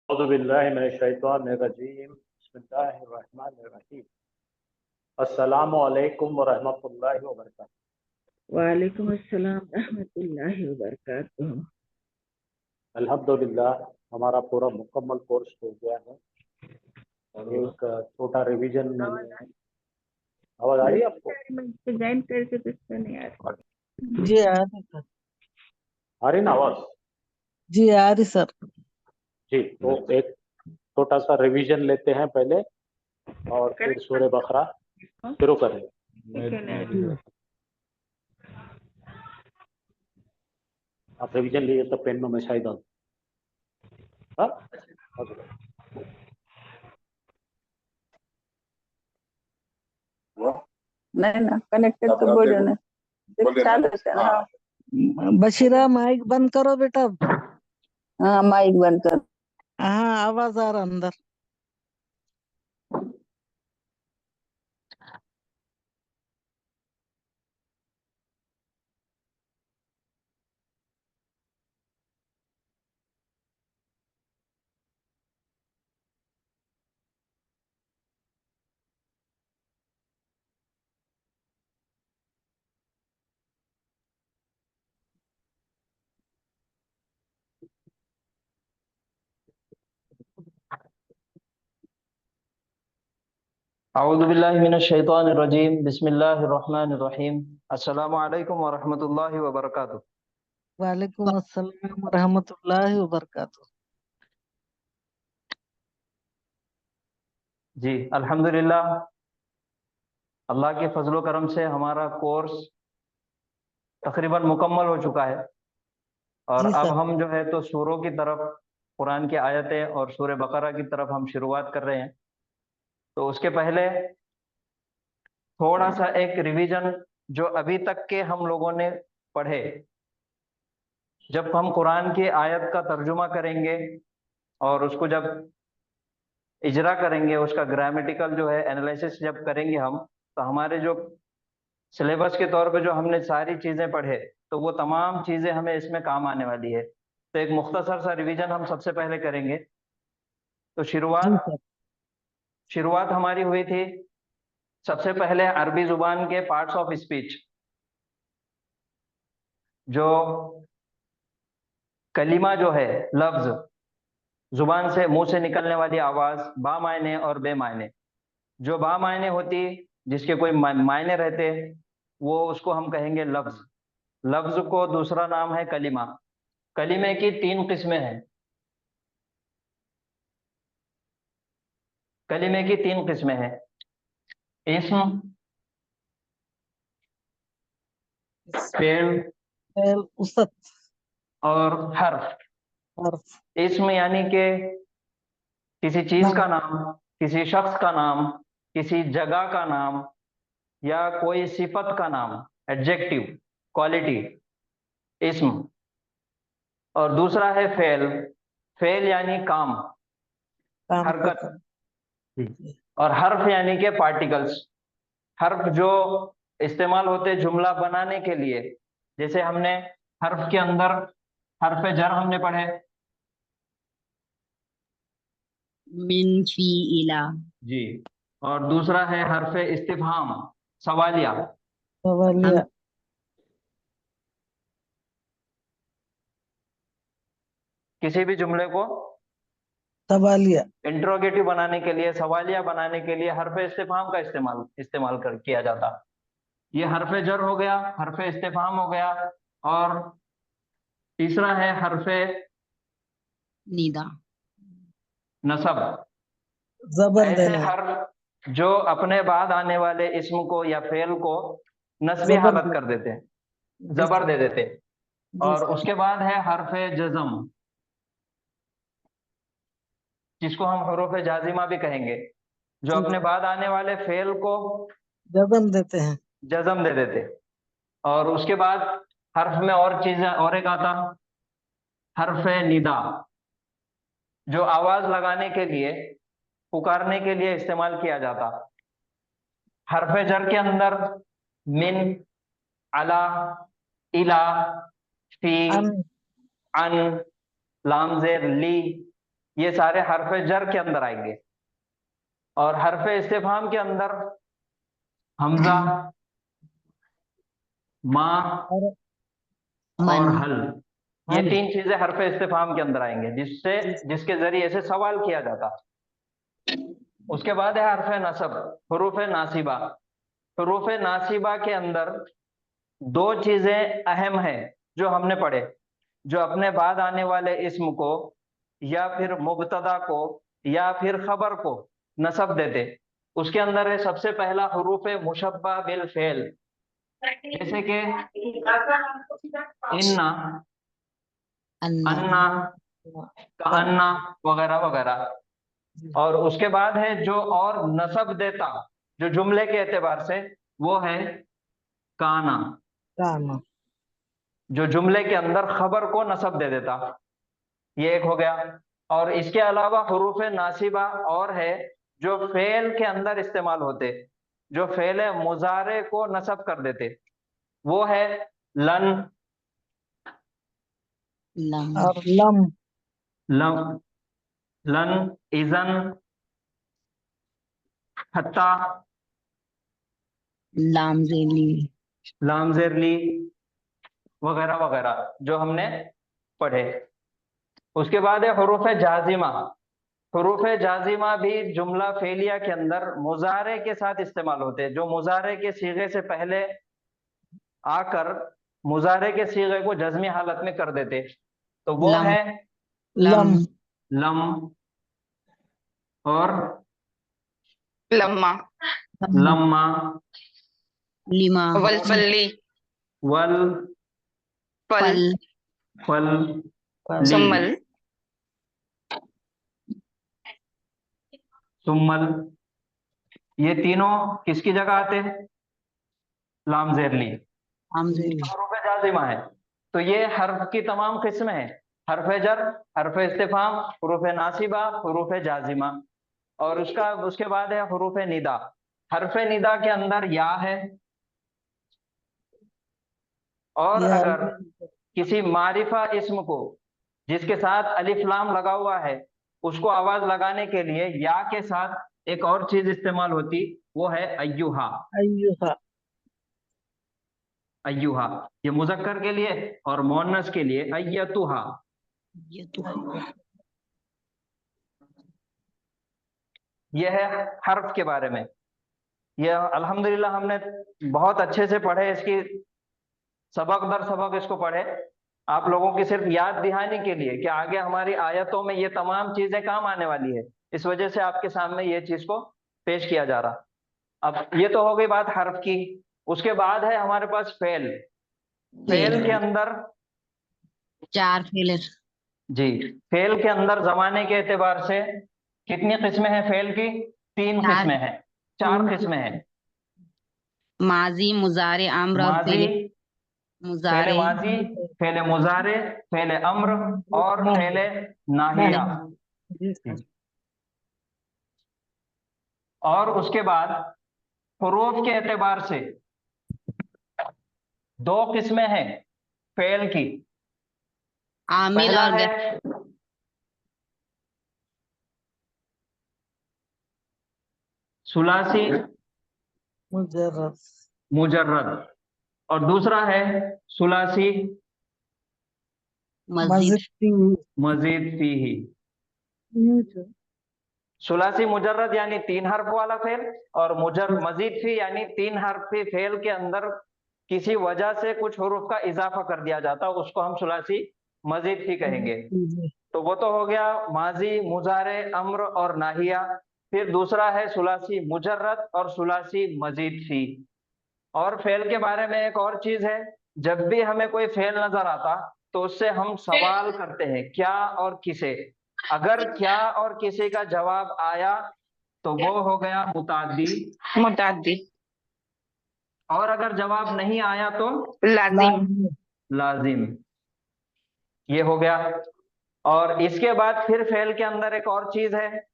औज़ुबिल्लाहिमिनश्शैतानिर्रजीम बिस्मिल्लाहिर्रहमानिर्रहीम अस्सलामु अलैकुम वरहमतुल्लाहि वबरकातुहू। वालेकुम अस्सलाम रहमतुल्लाहि व बरकातुहू। अल्हम्दुलिल्लाह हमारा पूरा मुकम्मल कोर्स हो गया है। एक छोटा रिवीजन मैंने, आवाज़ आ रही है आपको? ज्वाइन करके तो इसका नहीं आ रहा। जी आ रही सर। आ रही ना आवाज़? जी आ रही सर। जी, तो एक छोटा सा रिवीजन लेते हैं पहले और फिर सूरह बकरा शुरू करें। आप रिवीजन लिए तो पेन में मैं शायद आऊँ। हाँ? नहीं ना कनेक्टेड तो बोलो ना, चालू है। हाँ बशीरा माइक बंद करो बेटा। हाँ माइक बंद कर। हाँ आवाज आ रहा अंदर। औज़ुबिल्लाहिमिनश्शैतानिर्रजीम बिस्मिल्लाहिर्रहमानिर्रहीम अस्सलामु अलैकुम वरहमतुल्लाहि वबरकातुहू। वालेकुम अस्सलाम रहमतुल्लाहि व बरकातुहू। जी अल्हम्दुलिल्लाह, अल्लाह के फजलो करम से हमारा कोर्स तकरीबन मुकम्मल हो चुका है और जी अब सर। हम जो है तो सूरों की तरफ, कुरान की आयतें और सूरह बकरा की तरफ हम शुरुआत कर रहे हैं। तो उसके पहले थोड़ा सा एक रिवीजन जो अभी तक के हम लोगों ने पढ़े। जब हम कुरान की आयत का तर्जुमा करेंगे और उसको जब इजरा करेंगे, उसका ग्रामेटिकल जो है एनालिसिस जब करेंगे हम, तो हमारे जो सिलेबस के तौर पे जो हमने सारी चीज़ें पढ़े तो वो तमाम चीज़ें हमें इसमें काम आने वाली है। तो एक मुख्तसर सा रिवीजन हम सबसे पहले करेंगे। तो जी शुरुआत सर। शुरुआत हमारी हुई थी सबसे पहले अरबी जुबान के पार्ट्स ऑफ स्पीच, जो कलीमा जो है, लफ्ज, जुबान से मुंह से निकलने वाली आवाज, बामायने और बेमायने। जो बामायने होती, जिसके कोई मायने रहते, वो उसको हम कहेंगे लफ्ज। लफ्ज को दूसरा नाम है कलीमा। कलीमे की तीन किस्में हैं। कलीमे की तीन किस्में हैं, इस्म, फेल उसत और हर्फ। और इस्म यानी कि किसी चीज नाम। का नाम, किसी शख्स का नाम, किसी जगह का नाम या कोई सिफत का नाम, एडजेक्टिव, क्वालिटी, इस्म। और दूसरा है फेल। फेल यानी काम, काम को हरकत। कर। और हर्फ यानी कि पार्टिकल्स। हर्फ जो इस्तेमाल होते जुमला बनाने के लिए, जैसे हमने हर्फ के अंदर हर्फ जर हमने पढ़े, मिन फी इला। जी। और दूसरा है हर्फ इस्तिफहाम, सवालिया। सवालिया। किसी भी जुमले को सवालिया। इंट्रोगेटिव बनाने के लिए, सवालिया बनाने के लिए हर्फ इस्तिफहाम का इस्तेमाल कर किया जाता। ये हर्फ जर हो गया, हर्फ इस्तिफहाम हो गया। और तीसरा है हर्फ निदा। नसब। जबर ऐसे देने। हर्फ जो अपने बाद आने वाले इसम को या फेल को नस्बी जबर हालत दे। कर देते हैं, जी जबर सर। दे देते। जी और सर। उसके बाद है हर्फ जज़म, जिसको हम हरूफ जाजिमा भी कहेंगे, जो जी अपने सर। बाद आने वाले फेल को जबम देते हैं। जज़म दे देते। और उसके बाद हर्फ में और चीजें, और एक आता हर्फ निदा, जो आवाज लगाने के लिए, पुकारने के लिए इस्तेमाल किया जाता। हर्फ जर के अंदर मिन, अला, इला, फी, अन। अन, लामजेर, ली, ये सारे हरफ जर के अंदर आएंगे। और हरफ इस्तिफहाम के अंदर हमजा, मा और और मन। हल, ये हल। 3 चीजें हरफ इस्तिफहाम के अंदर आएंगे जिसके जरिए से सवाल किया जाता। उसके बाद है हरफ नसब, हुरूफ नासिबा। हुरूफ नासिबा के अंदर 2 चीजें अहम है जो हमने पढ़े, जो अपने बाद आने वाले इस्म को या फिर मुब्तदा को या फिर खबर को नसब देते। उसके अंदर है सबसे पहला हुरूफ मुशब्बा बिल फेल, जैसे कि इन्ना, अन्ना। अन्ना, अन्ना वगैरह वगैरह। और उसके बाद है जो और नसब देता जो जुमले के एतबार से, वो है काना, काना। जो जुमले के अंदर खबर को नसब दे देता। ये एक हो गया। और इसके अलावा हुरूफ नासिबा और है जो फेल के अंदर इस्तेमाल होते, जो फेल मुजारे को नसब कर देते, वो है लन, लम। और लम। लम, लन, इजन, हत्ता, लामजेली। लामजेरली वगैरह वगैरह जो हमने पढ़े। उसके बाद है हुरूफ जाजिमा। हुरूफ जाजिमा भी जुमला फेलिया के अंदर मुजारे के साथ इस्तेमाल होते हैं, जो मुजारे के सीगे से पहले आकर मुजारे के सीगे को जज्मी हालत में कर देते। तो वो लम। है लम। लम और लम्मा, लम्मा, लिमा। वलफल्ली, वल, फल, फल। फल, ली, सुम्मल, सुम्मल। ये तीनों किसकी जगह आते हैं? लामजेरली, लामजेली। हुरूफ जाजिमा है। तो ये हर्फ की तमाम किस्में हैं, हर्फ जर, हर्फ इस्तिफाम, हुरूफ नासिबा, हुरूफ जाजिमा। और उसके बाद है हुरूफ निदा। हर्फ निदा के अंदर या है, और या अगर किसी मारिफा इस्म को जिसके साथ अलिफ लाम लगा हुआ है उसको आवाज लगाने के लिए या के साथ एक और चीज इस्तेमाल होती, वो है अय्युहा। अय्युहा। अय्युहा ये मुजक्कर के लिए, और मोन्नस के लिए अय्यतुहा। ये तो यह है हर्फ के बारे में। यह अल्हम्दुलिल्लाह हमने बहुत अच्छे से पढ़े, इसकी सबक दर सबक इसको पढ़े, आप लोगों की सिर्फ याद दहानी के लिए कि आगे हमारी आयतों में ये तमाम चीजें काम आने वाली है, इस वजह से आपके सामने ये चीज को पेश किया जा रहा। अब ये तो हो गई बात हर्फ की। उसके बाद है हमारे पास फेल। फेल के अंदर 4 फेल। जी, फेल के अंदर जमाने के एतबार से कितनी किस्में हैं फेल की? 3 4। किस्में हैं, 4 किस्में हैं। माजी, मुजारे, अम्र और माजी, फेल फेले मुजारे। माजी, फेले मुजारे, फेले अम्र और फेले नाहिया। और उसके बाद हुरूफ के एतबार से 2 किस्में हैं फेल की। आमिल पहला और है सुलासी मुजर्रद। मुजर्रद, और दूसरा है सुलासी मस्जिद। मजीद फीही। सुलासी मुजर्रद यानी 3 हर्फ वाला फेल, और मजीद फी यानी 3 हर्फी फेल के अंदर किसी वजह से कुछ हुरूफ का इजाफा कर दिया जाता, उसको हम सुलासी मजीद फी कहेंगे। तो वो तो हो गया माजी, मुजारे, अम्र और नाहिया। फिर दूसरा है सुलासी मुजर्रद और सुलासी मजीद फी। और फेल के बारे में एक और चीज है, जब भी हमें कोई फेल नजर आता तो उससे हम सवाल करते हैं क्या और किसे। अगर क्या और किसी का जवाब आया तो वो हो गया मुताद्दी, मुताद्दी, और अगर जवाब नहीं आया तो लाजिम, लाजिम। ये हो गया। और इसके बाद फिर फेल के अंदर एक और चीज है,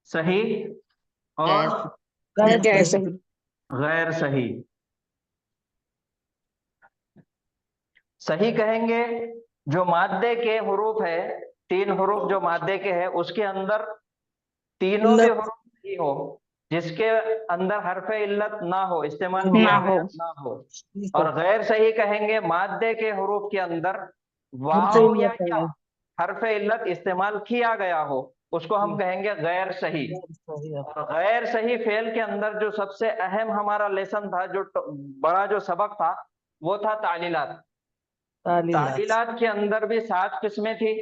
सही और गैर सही, गैर सही। सही कहेंगे जो मादे के हुरूफ है, 3 हुरूफ जो मादे के हैं उसके अंदर तीनों भी इल्लत। हुरूफ सही हो, जिसके अंदर हरफे इल्लत ना हो, इस्तेमाल ना किया हो। गया ना हो। और गैर सही कहेंगे मादे के हुरूफ के अंदर वाव या या हरफे इल्लत इस्तेमाल किया गया हो, उसको हम कहेंगे गैर सही। और गैर सही फेल के अंदर जो सबसे अहम हमारा लेसन था, जो बड़ा जो सबक था, वो था तालीलात। तालीलात के अंदर भी 7 किस्में थी।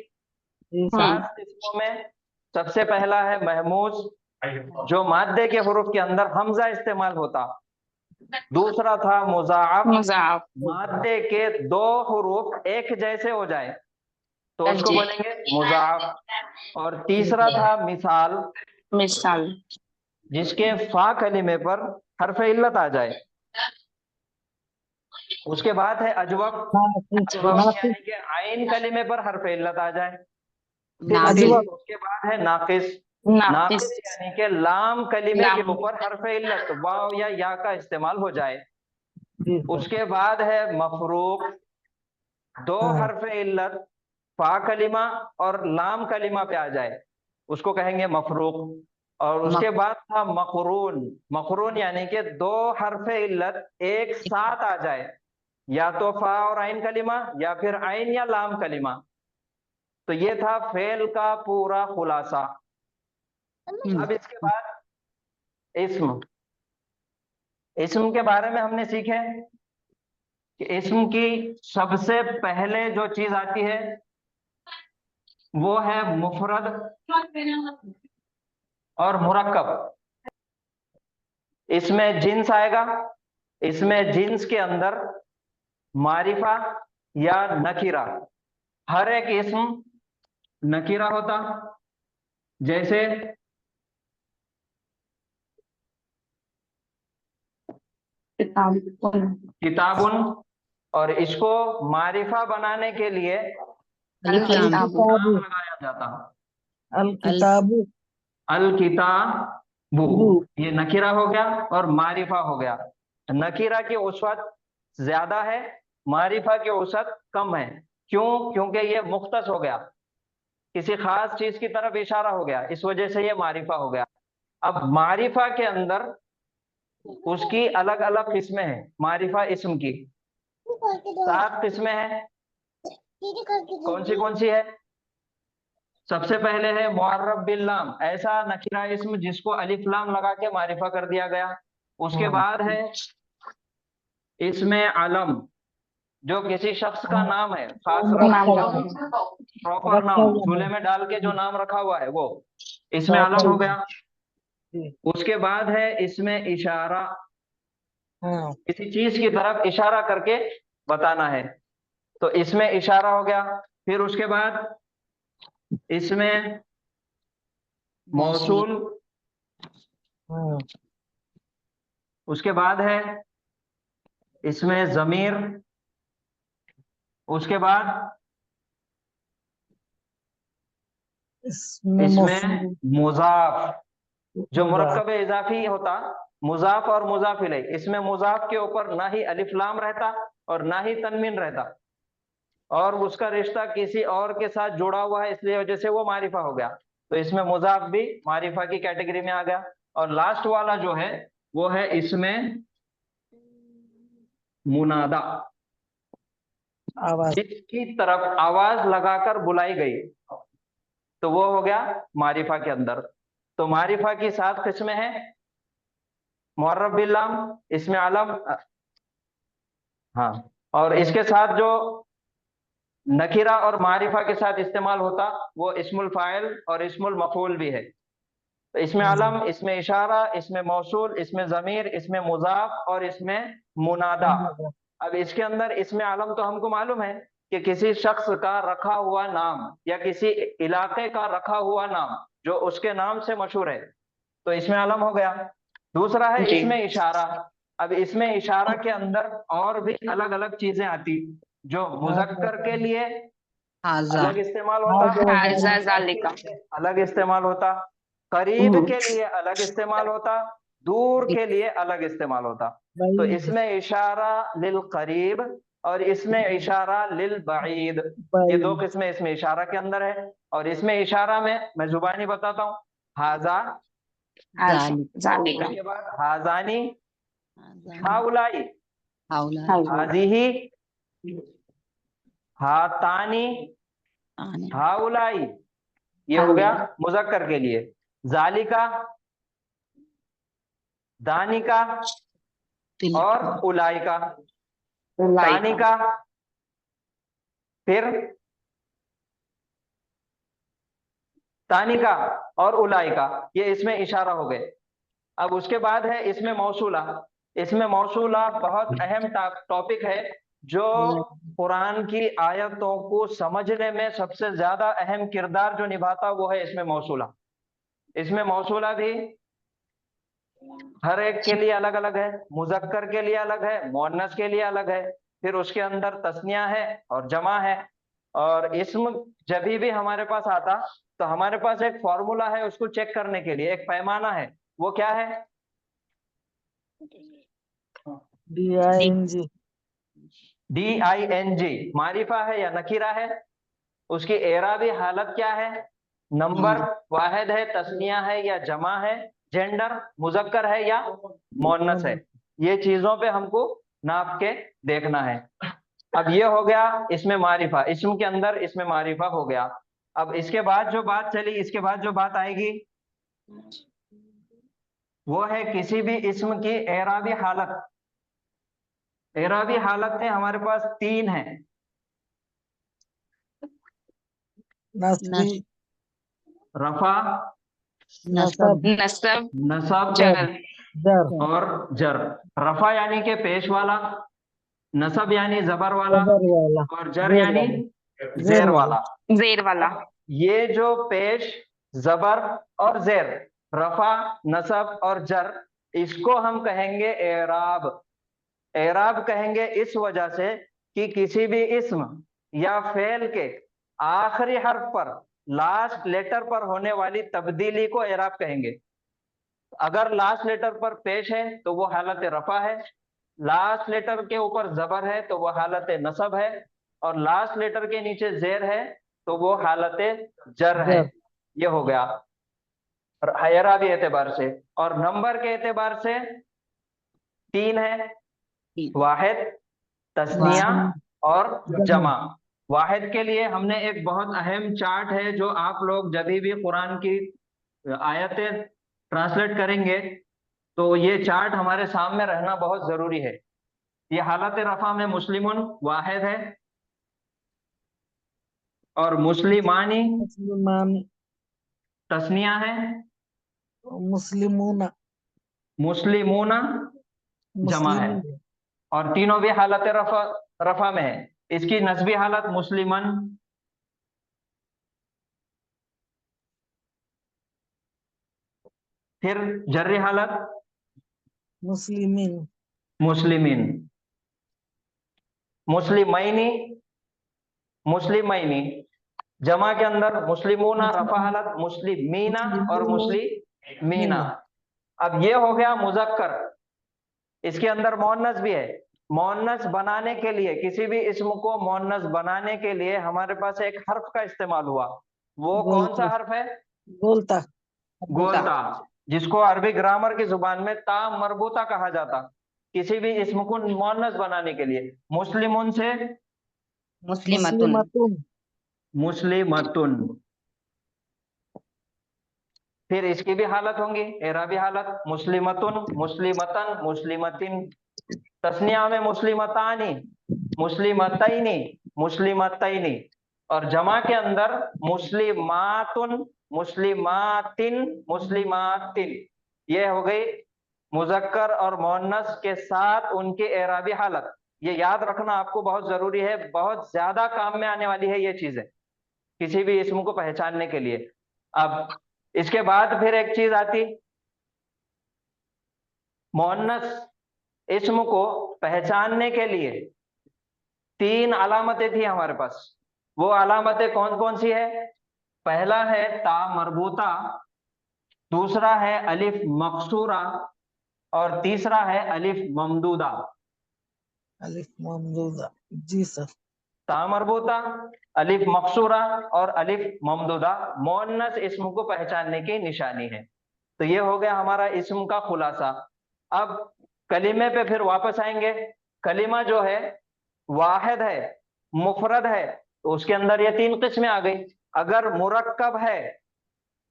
7 किस्मों में सबसे पहला है महमूज, जो मादे के हुरूफ के अंदर हमजा इस्तेमाल होता। दूसरा था मुज़ाअफ, मुज़ाअफ। मादे के 2 हुरूफ एक जैसे हो जाए तो उसको जी। बोलेंगे मुज़ाअफ। और तीसरा था मिसाल, मिसाल। जिसके फा कलिमे पर हरफ इल्लत आ जाए। उसके बाद है अजवब, यानी कि आइन कलिमे पर हरफ इल्लत आ जाए। उसके बाद है नाकिस, नाकिस यानी कि लाम कलिमे के ऊपर हरफ इल्लत वाव या या का इस्तेमाल हो जाए। उसके बाद है मफरूक, 2 हरफ इल्लत फा कलिमा और लाम कलिमा पे आ जाए, उसको कहेंगे मफरूक। और उसके बाद था मकरून, मकरून यानी कि 2 हरफ इल्लत एक साथ आ जाए, या तो फा और आइन कलिमा या फिर आइन या लाम कलिमा। तो ये था फेल का पूरा खुलासा। अब इसके बाद इस्म, इस्म के बारे में हमने सीखे कि इस्म की सबसे पहले जो चीज आती है वो है मुफरद और मुरक्कब। इसमें जिन्स आएगा, इसमें जिन्स के अंदर मारिफा या नकीरा, हर एक इस्म नकीरा होता। जैसे किताबुन, और इसको मारिफा बनाने के लिए नाम लगाया जाता। अल किताबु, अल किताबु, ये नकीरा हो गया और मारिफा हो गया। नकीरा की औसत ज्यादा है, मारिफा की औसत कम है। क्यों? क्योंकि ये मुख्तस हो गया, किसी खास चीज की तरफ इशारा हो गया, इस वजह से ये मारिफा हो गया। अब मारिफा के अंदर उसकी अलग अलग किस्में हैं। मारिफा इस्म की 7 किस्में हैं। कौन सी है? सबसे पहले है मुअर्रब बिल लाम, ऐसा नकीरा इस्म जिसको अलिफ लाम लगा के मारिफा कर दिया गया। उसके बाद है इसमें अलम, जो किसी शख्स का नाम है, खास प्रॉपर नाम, चूल्हे में डाल के जो नाम रखा हुआ है वो, इसमें अलम हो गया। उसके बाद है इसमें इशारा, किसी चीज की तरफ इशारा करके बताना है, तो इसमें इशारा हो गया। फिर उसके बाद इसमें मौसूल, उसके बाद है इसमें जमीर, उसके बाद इसमें मुजाफ, जो मुरक्कब इजाफी होता, मुजाफ और मुजाफ इलैह। इसमें मुजाफ के ऊपर ना ही अलिफ लाम रहता और ना ही तनवीन रहता, और उसका रिश्ता किसी और के साथ जुड़ा हुआ है, इसलिए वजह से वो मारिफा हो गया। तो इसमें मुजाफ भी मारिफा की कैटेगरी में आ गया। और लास्ट वाला जो है वो है इसमें मुनादा, जिसकी तरफ आवाज लगाकर बुलाई गई, तो वो हो गया मारिफा के अंदर। तो मारिफा की 7 किस्में हैं। मुअर्रब बिल लाम, इसमें अलम, हाँ, और इसके साथ जो नकीरा और मारिफा के साथ इस्तेमाल होता वो इस्मुल फाइल और इस्मुल मफूल भी है। तो इसमें अलम, इसमें इशारा, इसमें मौसूल, इसमें जमीर, इसमें मुजाफ और इसमें मुनादा। अब इसके अंदर इसमें अलम तो हमको मालूम है कि किसी शख्स का रखा हुआ नाम या किसी इलाके का रखा हुआ नाम जो उसके नाम से मशहूर है, तो इसमें अलम हो गया। दूसरा है इसमें इशारा। अब इसमें इशारा के अंदर और भी अलग अलग चीजें आती, जो मुज़क्कर के लिए अलग इस्तेमाल होता, अलग इस्तेमाल होता, करीब के लिए अलग इस्तेमाल होता, दूर के लिए अलग इस्तेमाल होता। तो इसमें इशारा लिल करीब और इसमें इशारा लिल बईद। ये दो किस्में इसमें इशारा के अंदर है, और इसमें इशारा में मैं जुबानी बताता हूँ, हाजा, जालिका, उसके बाद हाजानी, हाउलाई, हाजिही, हातानी, हाउलाई। ये हो गया मुजक्कर के लिए। जालिका, दानिका और उलाइका। तानिका, फिर तानिका और उलाइका, ये इसमें इशारा हो गए। अब उसके बाद है इसमें मौसूला। इसमें मौसूला बहुत अहम टॉपिक है, जो कुरान की आयतों को समझने में सबसे ज्यादा अहम किरदार जो निभाता वो है इसमें मौसूला। इसमें मौसूला भी हर एक के लिए अलग अलग है, मुजक्कर के लिए अलग है, मुअन्नस के लिए अलग है, फिर उसके अंदर तस्निया है और जमा है। और इस्म जब भी हमारे पास आता तो हमारे पास एक फॉर्मूला है उसको चेक करने के लिए, एक पैमाना है। वो क्या है? DING DING मारिफा है या नकीरा है? उसकी एराबी हालत क्या है? नंबर, वाहिद है, तस्निया है या जमा है, जेंडर मुजक्कर है या मुअन्नस है। ये चीजों पे हमको नाप के देखना है। अब ये हो गया इसमें मारिफा, इस्म के अंदर इसमें मारिफा हो गया। अब इसके बाद जो बात चली, इसके बाद जो बात आएगी वो है किसी भी इस्म की एराबी हालत। एराबी हालत में हमारे पास तीन है। नस्बी रफा, नसब नसब, नसब जर, जर और जर। रफा यानी के पेश वाला, नसब यानी जबर वाला, जबर वाला और जर जेर यानी वाला जेर वाला। जेर वाला। ये जो पेश, जबर और जेर, रफा, नसब और जर, इसको हम कहेंगे एराब। एराब कहेंगे इस वजह से कि किसी भी इस्म या फेल के आखिरी हर्फ पर, लास्ट लेटर पर होने वाली तब्दीली को एराब कहेंगे। अगर लास्ट लेटर पर पेश है तो वो हालत रफा है, लास्ट लेटर के ऊपर जबर है तो वो हालत नसब है, और लास्ट लेटर के नीचे जेर है तो वो हालत जर है। ये हो गया एराबी एतबार से। और नंबर के एतबार से तीन है, वाहिद, तस्निया और जमा। वाहिद के लिए हमने एक बहुत अहम चार्ट है, जो आप लोग जब भी कुरान की आयतें ट्रांसलेट करेंगे तो ये चार्ट हमारे सामने रहना बहुत जरूरी है। ये हालत रफा में मुस्लिमुन वाहिद है, और मुस्लिमानी मुसलमान तस्निया है, मुस्लिमूना मुस्लिमूना जमा है, मुस्लिम और तीनों भी हालत रफा रफा में है। इसकी नस्बी हालत मुस्लिमन, फिर जर्री हालत मुस्लिमीन मुस्लिमीन, मुस्लिमैनी, मुस्लिमैनी। जमा के अंदर मुस्लिमूना, रफा हालत मुस्लिमीना और मुस्लिमीना। अब ये हो गया मुजक्कर। इसके अंदर मोन्नस भी है। मोन्नस बनाने के लिए, किसी भी इस्म को मोन्नस बनाने के लिए हमारे पास एक हर्फ का इस्तेमाल हुआ। वो कौन सा हर्फ है? गोलता गोलता, जिसको अरबी ग्रामर की जुबान में ता मरबूता कहा जाता, किसी भी इस्म को मोन्नस बनाने के लिए। मुस्लिमुन से मुस्लिमतुन, मुस्लिमतुन मुस्लिमतुन। फिर इसकी भी हालत होंगी, एराबी हालत मुस्लिमतुन, मुस्लिमतन, मुस्लिमतिन। तस्निया में मुस्लिमतानी, मुस्लिमतैनी, मुस्लिमतैनी। और जमा के अंदर मुस्लिमातुन, मुस्लिमातिन, मुस्लिमातिन। ये हो गई मुजक्कर और मुअन्नस के साथ उनकी एराबी हालत। ये याद रखना आपको बहुत जरूरी है, बहुत ज्यादा काम में आने वाली है ये चीजें किसी भी इस्म को पहचानने के लिए। अब इसके बाद फिर एक चीज आती, मुअन्नस इस्म को पहचानने के लिए तीन अलामतें थी हमारे पास। वो अलामतें कौन कौन सी है? पहला है ता मरबूता, दूसरा है अलिफ मकसूरा, और तीसरा है अलिफ ममदूदा। अलिफ ममदूदा। जी सर। ता मरबूता, अलिफ मकसूरा और अलिफ ममदूदा मुअन्नस इस्म को पहचानने की निशानी है। तो ये हो गया हमारा इस्म का खुलासा। अब कलीमे पे फिर वापस आएंगे। कलीमा जो है वाहिद है, मुफरद है, तो उसके अंदर ये तीन किस्में आ गई। अगर मुरक्कब है,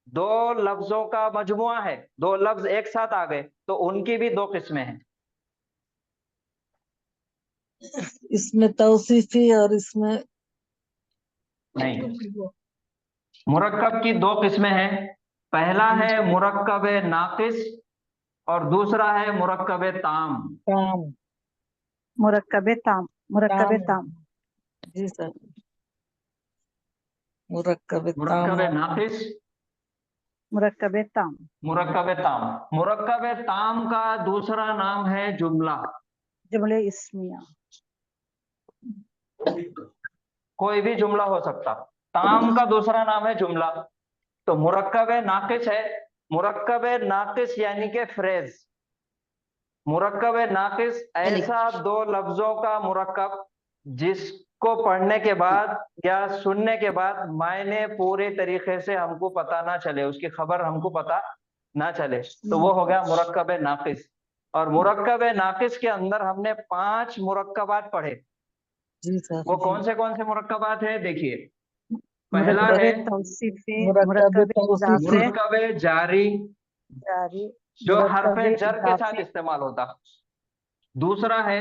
दो लफ्जों का मजमुआ है, दो लफ्ज एक साथ आ गए, तो उनकी भी दो किस्में हैं। इसमें तौसीफी और इसमें नहीं, मुरक्कब की दो किस्में हैं। पहला है मुरक्कब नाकिस और दूसरा है मुरक्कब ताम। ताम। मुरक्कबे ताम, मुरक्कबे ताम। जी सर। मुरक्कब ताम। मुरक्कब नाकिस, मुरक्कबे ताम। मुरक्कब ताम। मुरक्कब ताम का दूसरा नाम है जुमला। जुमले इस्मिया। कोई भी जुमला हो सकता। ताम का दूसरा नाम है जुमला। तो मुरक्कब नाकिस है, मुरक्कब नाकिस यानी कि फ्रेज। मुरक्कब नाकिस ऐसा दो लफ्जों का मुरक्कब जिसको पढ़ने के बाद या सुनने के बाद मायने पूरे तरीके से हमको पता ना चले, उसकी खबर हमको पता ना चले, तो वो हो गया मुरक्कब नाकिस। और मुरक्कब नाकिस के अंदर हमने 5 मुरक्कबात पढ़े। जी सर। वो कौन से मुरक्कबात है देखिए। पहला मुरक्कबे है तौसीफी, मुरक्कब मुरक्कबे तौसीफी। इजाफे, मुरक्कब जारी, जारी, जो हरफ मुरक्कबे जर के साथ इजाफी, इस्तेमाल होता। दूसरा है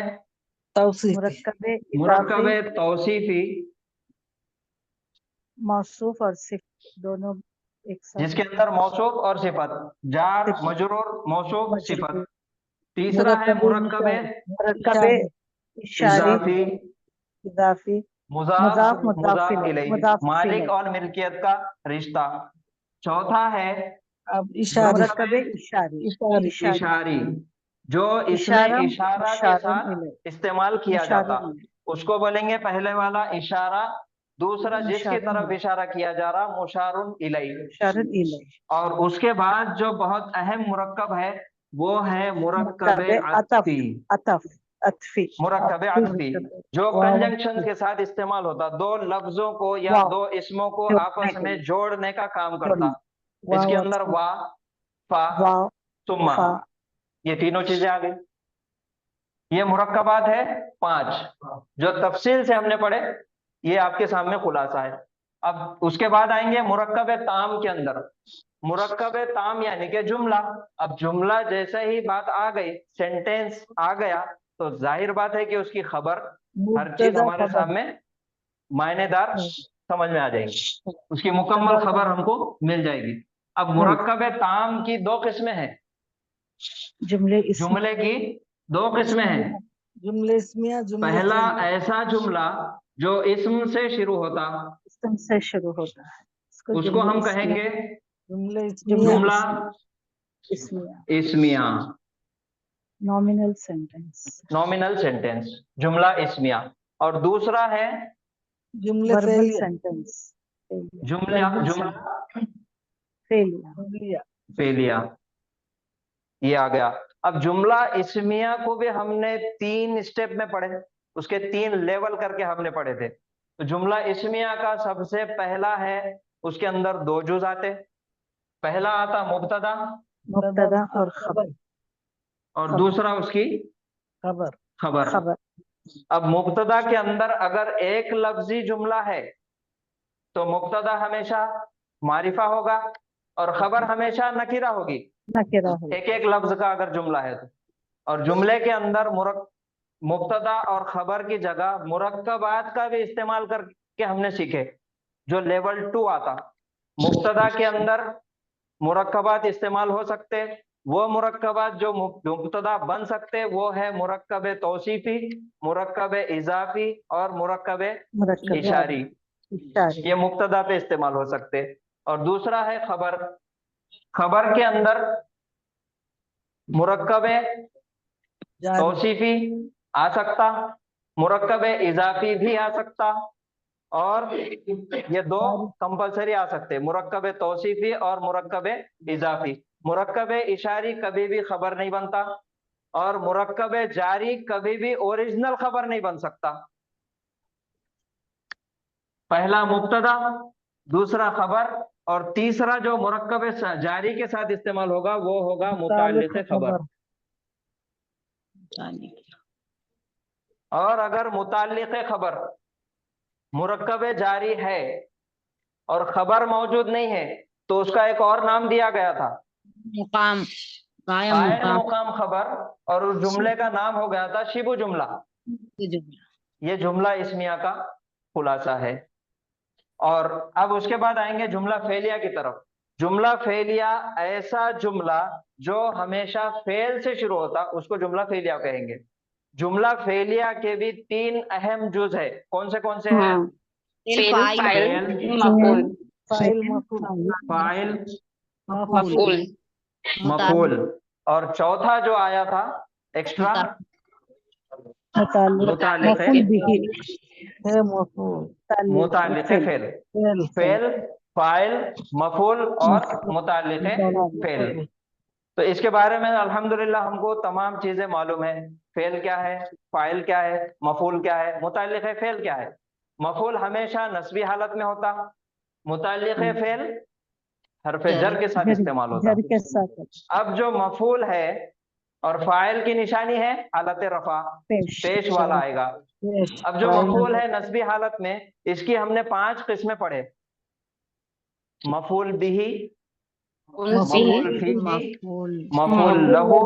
तौसीफी। मुरक्कबे मुरक्कब इजाफी, तौसीफी, मौसूफ और सिफ दोनों एक साथ। जिसके अंदर मौसूफ और सिफत, जार मजरूर मौसूफ सिफत। तीसरा है मुरक्कब मुरक्कबे इशारी, इजाफी, इजाफी, मुजाफ मुजाफ इलैह, इलैह, मुजाफ मालिक इलैह। और मिल्कियत का रिश्ता। चौथा है अब इशारे। मुरक्कबे इशारी, इशारे। इशारी, जो इसमें इशारा, इशारा के मुशारुन साथ इलैह, इस्तेमाल किया जाता, मुशारुन इलैह, उसको बोलेंगे पहले वाला इशारा। दूसरा जिसकी मुशारुन तरफ इलैह, इशारा किया जा रहा मुशारुन इलैह। मुशारुन इलैह। और उसके बाद जो बहुत अहम मुरक्कब है वो है मुरक्कब मुरक्कबे अतफ, अत्फी। अतफ, अतफी, मुरक्कब अत्फी जो वाव। कंजंक्शन के साथ इस्तेमाल होता, दो लफ्जों को या वाव, दो इसमों को जोड़ने आपस के में लिए, जोड़ने का काम करता। जोड़ने। इसके वाव। अंदर वा, फा, वाव, सुम्मा, फा। ये तीनों चीजें आ गई। ये मुरक्कबात है 5 जो तफसील से हमने पढ़े। ये आपके सामने खुलासा है। अब उसके बाद आएंगे मुरक्कब ताम के अंदर। मुरक्कब ताम यानी कि जुमला। अब जुमला जैसे ही बात आ गई, सेंटेंस आ गया, तो जाहिर बात है कि उसकी खबर, हर चीज मुब्तदा हमारे खबर। सामने मायनेदार समझ में आ जाएगी, उसकी मुकम्मल खबर हमको मिल जाएगी। अब मुरक्कब ताम की दो किस्में हैं। जुमले इस्म, जुमले की दो किस्में हैं। जुमले इस्मिया, जुमले पहला फेलिया। ऐसा जुमला जो इस्म से शुरू होता, इस्म से शुरू होता है, इसको उसको जुमले हम इस्मिया, कहेंगे जुमले इस्मिया। जुमला इस्मिया, इस्मिया, नॉमिनल सेंटेंस, नॉमिनल सेंटेंस, जुमला इस्मिया। और दूसरा है जुमले वर्बल फेलिया। सेंटेंस, जुमला जुमला फेलिया। फेलिया। फेलिया। ये आ गया। अब जुमला इस्मिया को भी हमने 3 स्टेप में पढ़े, उसके 3 लेवल करके हमने पढ़े थे। तो जुमला इस्मिया का सबसे पहला है, उसके अंदर 2 जुज आते। पहला आता मुब्तदा मुब्तदा और खबर, और दूसरा उसकी खबर। खबर। खबर। अब मुब्तदा के अंदर अगर एक लफ्जी जुमला है तो मुब्तदा हमेशा मारिफा होगा और खबर हमेशा नकीरा होगी, नकीरा हो। एक एक लफ्ज का अगर जुमला है तो। और जुमले के अंदर मुब्तदा और खबर की जगह मुरक्कबात का भी इस्तेमाल करके हमने सीखे, जो लेवल 2 आता। मुब्तदा के अंदर मुरक्कबात इस्तेमाल हो सकते, वो मुरक्कबात जो मुब्तदा बन सकते वो है मुरक्कब तौसीफी, मुरक्कब इजाफी और मुरक्कब मुरक्कब इशारी। इशारी। ये मुब्तदा पे इस्तेमाल हो सकते। और दूसरा है खबर। खबर के अंदर मुरक्कब जारी। तौसीफी आ सकता, मुरक्कब इजाफी भी आ सकता, और ये 2 कंपलसरी आ सकते, मुरक्कब तौसीफी और मुरक्कब इजाफी। मुरक्कब इशारी कभी भी खबर नहीं बनता और मुरक्कब जारी कभी भी ओरिजिनल खबर नहीं बन सकता। पहला मुब्तदा, दूसरा खबर, और तीसरा जो मुरक्कब जारी के साथ इस्तेमाल होगा वो होगा मुताल्लिक़ खबर। और अगर मुताल्लिक़ खबर मुरक्कब जारी है और खबर मौजूद नहीं है तो उसका एक और नाम दिया गया था, मुकाम, कायम कायम मुकाम मुकाम खबर, और उस जुमले का नाम हो गया था शिबु जुमला। की जुमला। ये जुमला इस्मिया का खुलासा है। और अब उसके बाद आएंगे जुमला फेलिया की तरफ। जुमला फेलिया ऐसा जुमला जो हमेशा फेल से शुरू होता उसको जुमला फेलिया कहेंगे। जुमला फेलिया के भी 3 अहम जुज है। कौन से हैं? फाइल, मफूल, फाइल मफूल फाइल, मफूल, मफूल, और चौथा जो आया था एक्स्ट्रा मुताल्लिक़ है मफूल मुताल्लिक़ फेल। फेल, फाइल, मफूल और मुताल्लिक़ फेल। तो इसके बारे में अल्हम्दुलिल्लाह हमको तमाम चीजें मालूम है। फेल क्या है, फाइल क्या है, मफूल क्या है, मुताल्लिक़ फेल क्या है। मफूल हमेशा नस्बी हालत में होता, मुताल्लिक़ फेल हरफ जर के साथ इस्तेमाल होता। अब जो मफूल है और फाइल की निशानी है हालत रफा, पेश वाला आएगा। अब जो मफूल है नस्बी हालत में, इसकी हमने 5 किस्में पढ़े। मफूल बिही, मफूल फीही, मफूल लहू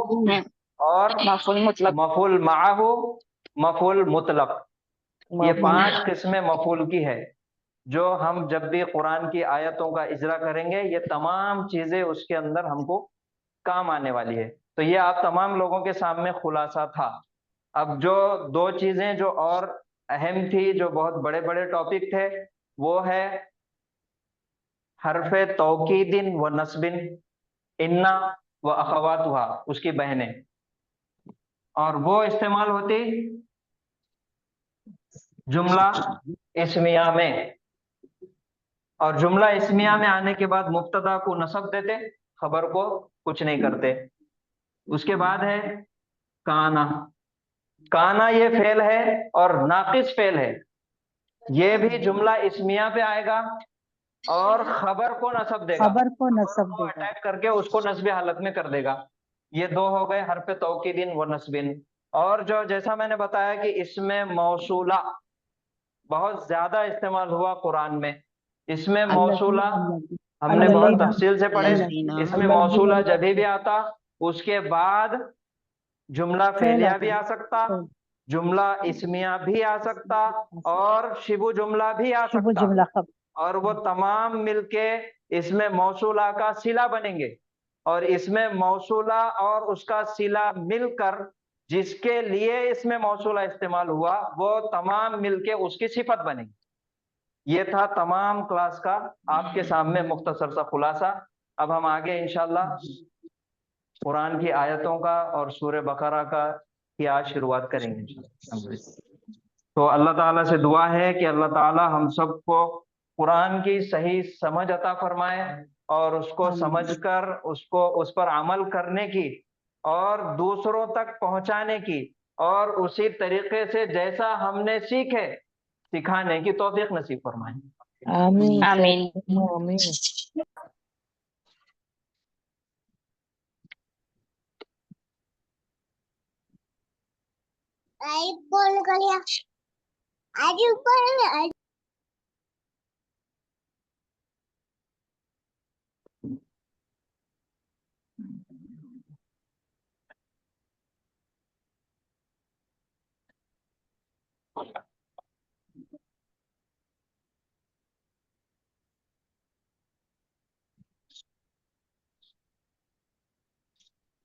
और मफूल मुतलक। मफूल माहू, मफूल मुतलक। ये 5 किस्में मफूल की है जो हम जब भी कुरान की आयतों का इजरा करेंगे ये तमाम चीजें उसके अंदर हमको काम आने वाली है। तो ये आप तमाम लोगों के सामने खुलासा था। अब जो 2 चीजें जो और अहम थी, जो बहुत बड़े बड़े टॉपिक थे, वो है हरफे तौकीदिन व नस्बिन, इन्ना व अखवातुहा, उसकी बहनें, और वो इस्तेमाल होती जुमला इस्मिया में। और जुमला इस्मिया में आने के बाद मुब्तदा को नसब देते, खबर को कुछ नहीं करते। उसके बाद है काना। काना ये फेल है और नाकिस फेल है। ये भी जुमला इस्मिया पे आएगा और खबर को नसब देगा, अटैक करके उसको नस्बी हालत में कर देगा। ये 2 हो गए हरफ तौकीदिन व नस्बिन। और जो जैसा मैंने बताया कि इसमें मौसूला बहुत ज्यादा इस्तेमाल हुआ कुरान में। इसमें मौसूला हमने बहुत तफसील से पढ़े। इसमें मौसूला जब भी आता उसके बाद जुमला फेलिया भी आ सकता, जुमला इस्मिया भी आ सकता और शिबु जुमला भी आ सकता, और वो तमाम मिलके इसमें मौसूला का सिला बनेंगे। और इसमें मौसूला और उसका सिला मिलकर जिसके लिए इसमें मौसूला इस्तेमाल हुआ वो तमाम मिलके उसकी सिफत बनेगी। ये था तमाम क्लास का आपके सामने मुख्तसर सा खुलासा। अब हम आगे इंशाल्लाह कुरान की आयतों का और सूरह बकरा का की आज शुरुआत करेंगे। तो अल्लाह ताला से दुआ है कि अल्लाह ताला हम सबको कुरान की सही समझ अता फरमाए और उसको समझकर उसको उस पर अमल करने की और दूसरों तक पहुंचाने की और उसी तरीके से जैसा हमने सीखे सिखाने की तौफीक नसीब फरमाए। आमीन आमीन। आमीन।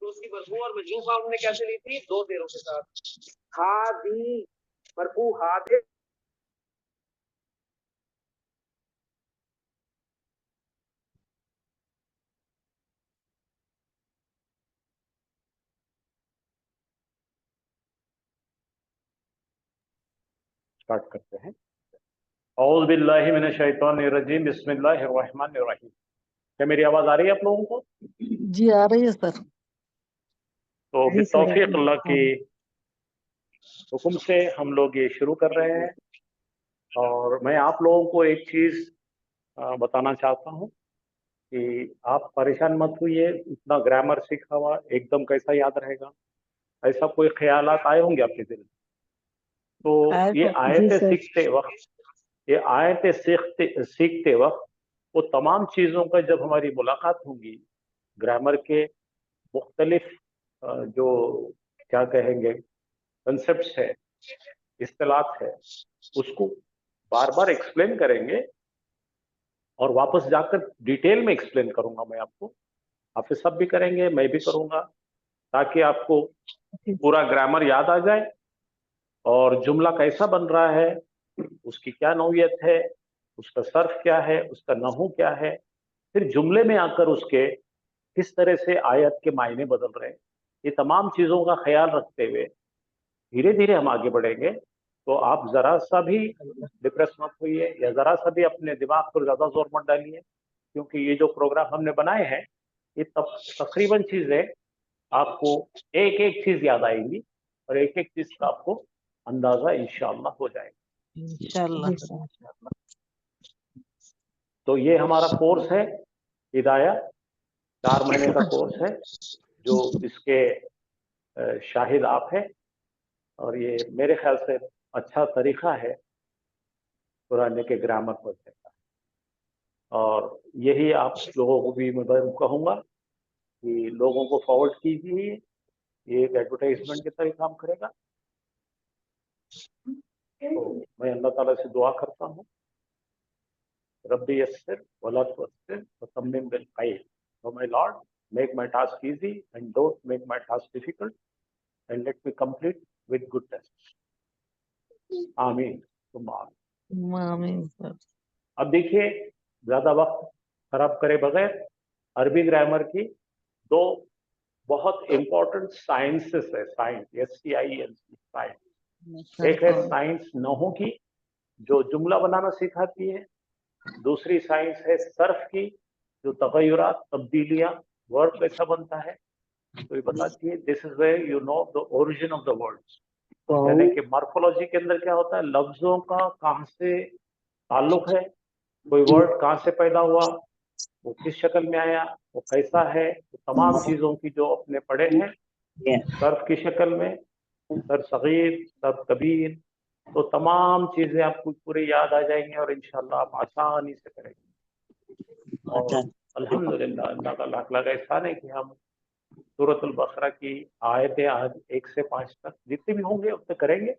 तो उसकी मरफू और मजरूफ हमने कैसे ली थी? 2 जेरों के साथ। हादी मरफू हादे स्टार्ट करते हैं। औज़ु बिल्लाहि मिनश शैतानिर रजीम, बिस्मिल्लाहिर रहमानिर रहीम। क्या मेरी आवाज आ रही है आप लोगों को? जी आ रही है सर। तो बितौफीक अल्लाह की हुक्म से हम लोग ये शुरू कर रहे हैं। और मैं आप लोगों को एक चीज बताना चाहता हूँ कि आप परेशान मत होइए, इतना ग्रामर सीखा हुआ एकदम कैसा याद रहेगा, ऐसा कोई ख्यालात आए होंगे आपके दिल में। तो ये आयतें सीखते वक्त सीखते वक्त वो तमाम चीज़ों का जब हमारी मुलाकात होगी, ग्रामर के मुख्तलिफ जो क्या कहेंगे कंसेप्ट्स है, इस्तिलाहात है, उसको बार बार एक्सप्लेन करेंगे और वापस जाकर डिटेल में एक्सप्लेन करूंगा मैं आपको। हाफिज साहब भी करेंगे, मैं भी करूंगा, ताकि आपको पूरा ग्रामर याद आ जाए और जुमला कैसा बन रहा है, उसकी क्या नौयत है, उसका सर्फ क्या है, उसका नहू क्या है, फिर जुमले में आकर उसके किस तरह से आयत के मायने बदल रहे हैं, ये तमाम चीज़ों का ख्याल रखते हुए धीरे धीरे हम आगे बढ़ेंगे। तो आप जरा सा भी डिप्रेस मत होइए या जरा सा भी अपने दिमाग पर ज्यादा जोर मत डालिए, क्योंकि ये जो प्रोग्राम हमने बनाए हैं ये तकरीबन चीजें आपको एक एक चीज याद आएंगी और एक एक चीज का आपको अंदाजा इंशाअल्लाह हो जाएगा। इंशाल्लाह सर, इंशाल्लाह। तो ये हमारा कोर्स है हिदाया, 4 महीने का कोर्स है, जो इसके शाहिद आप हैं, और ये मेरे ख्याल से अच्छा तरीका है कुरान के ग्रामर पढ़ने का। और यही आप लोगों को भी मैं कहूँगा कि लोगों को फॉरवर्ड कीजिए, ये एक एडवर्टाइजमेंट की तरह काम करेगा। तो मैं अल्लाह ताला से दुआ करता हूँ, रब्बी यस्सिर वला तुअस्सिर वतम्मिम बिल खैर। So my Lord, make my task easy and don't make my task difficult, and let me complete with goodness. आमीन तुम आमीन। आमीन सर। अब देखिए, ज्यादा वक्त खराब करे बगैर अरबी ग्रामर की 2 बहुत इंपॉर्टेंट साइंसेस है, साइंस SCIENC साइंस। एक है साइंस नहू की, जो जुमला बनाना सिखाती है। दूसरी साइंस है सर्फ की, जो तगय्युरात, तब्दीलियां, वर्ड कैसा बनता है तो ये बताती है। This is where you know the origin of the words, यानी कि मॉर्फोलॉजी के अंदर क्या होता है, लफ्जों का कहाँ से ताल्लुक है, कोई वर्ड कहाँ से पैदा हुआ, वो किस शक्ल में आया, वो कैसा है, तो तमाम चीजों की जो अपने पढ़े हैं सर्फ की शक्ल में, सर सगीर, सर कबीर, तो तमाम चीजें आपको पूरी याद आ जाएंगी और इंशाल्लाह आप आसानी से करेंगे। और अल्हम्दुलिल्लाह अल्लाह का लाख लाख एहसान है कि हम सूरतुल बकरा की आयतें आज 1 से 5 तक जितने भी होंगे उतने करेंगे।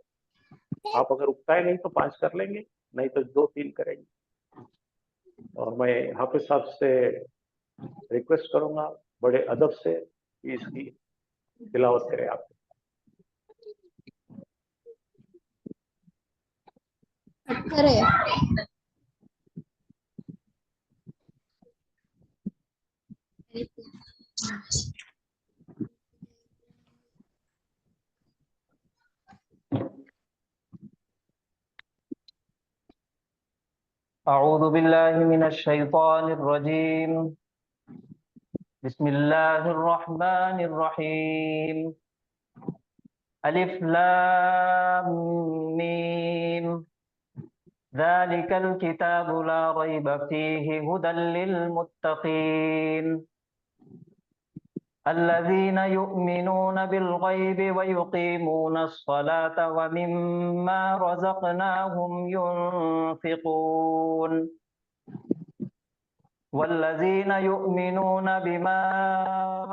आप अगर उगताए नहीं तो 5 कर लेंगे, नहीं तो 2-3 करेंगे। और मैं हाफिज साहब से रिक्वेस्ट करूंगा बड़े अदब से कि इसकी तिलावत करें आप। अऊज़ु बिल्लाहि मिनश शैतानिर रजीम। बिस्मिल्लाहिर रहमानिर रहीम। अलिफ लाम मीम। ज़ालिकल किताबु ला रैब फीहि हुदल लिल मुत्तक़ीन। अल्लज़ीना युमिनूना बिल गैबि व युक़ीमूना अस्सलाता व मिम्मा रज़क़नाहुम युनफ़िक़ून। वल्लज़ीना युमिनूना बिमा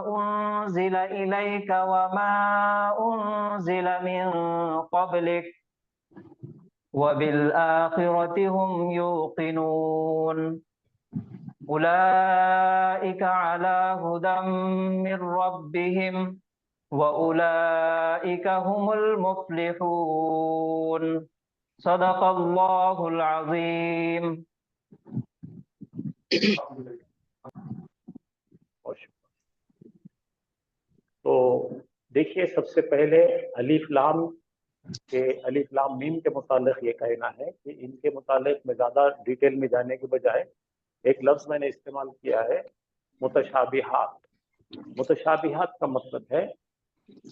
उन्ज़िला इलैका व मा उन्ज़िला मिन क़ब्लिक व बिल आखिरति हुम युक़िनून। उलाइका अला हुदम मिर रब्बिहिम व उलाइका हुमुल मुफ्लिहून। सदक़ल्लाहुल अज़ीम। तो देखिए, सबसे पहले अलिफ लाम मीम के मुतालिक ये कहना है कि इनके मुतालिक मैं ज़्यादा डिटेल में जाने के बजाय एक लफ्ज़ मैंने इस्तेमाल किया है, मुतशाबिहात। मुतशाबिहात का मतलब है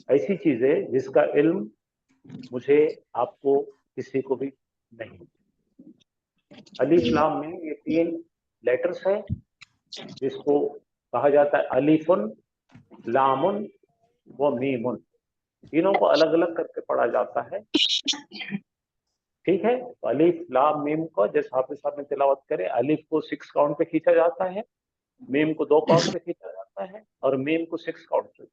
ऐसी चीज़ें जिसका इल्म मुझे, आपको, किसी को भी नहीं। अलिफ लाम में ये 3 लेटर्स है जिसको कहा जाता है अलिफुन, लामुन व मीमुन। तीनों को अलग अलग करके पढ़ा जाता है। ठीक है, तो अलिफ लाम मीम को जैसे हाफिज साहब ने तिलावत करे, अलिफ को 6 काउंट पे खींचा जाता है, मीम को 2 काउंट पे खींचा जाता है और मीम को 6 काउंट पे।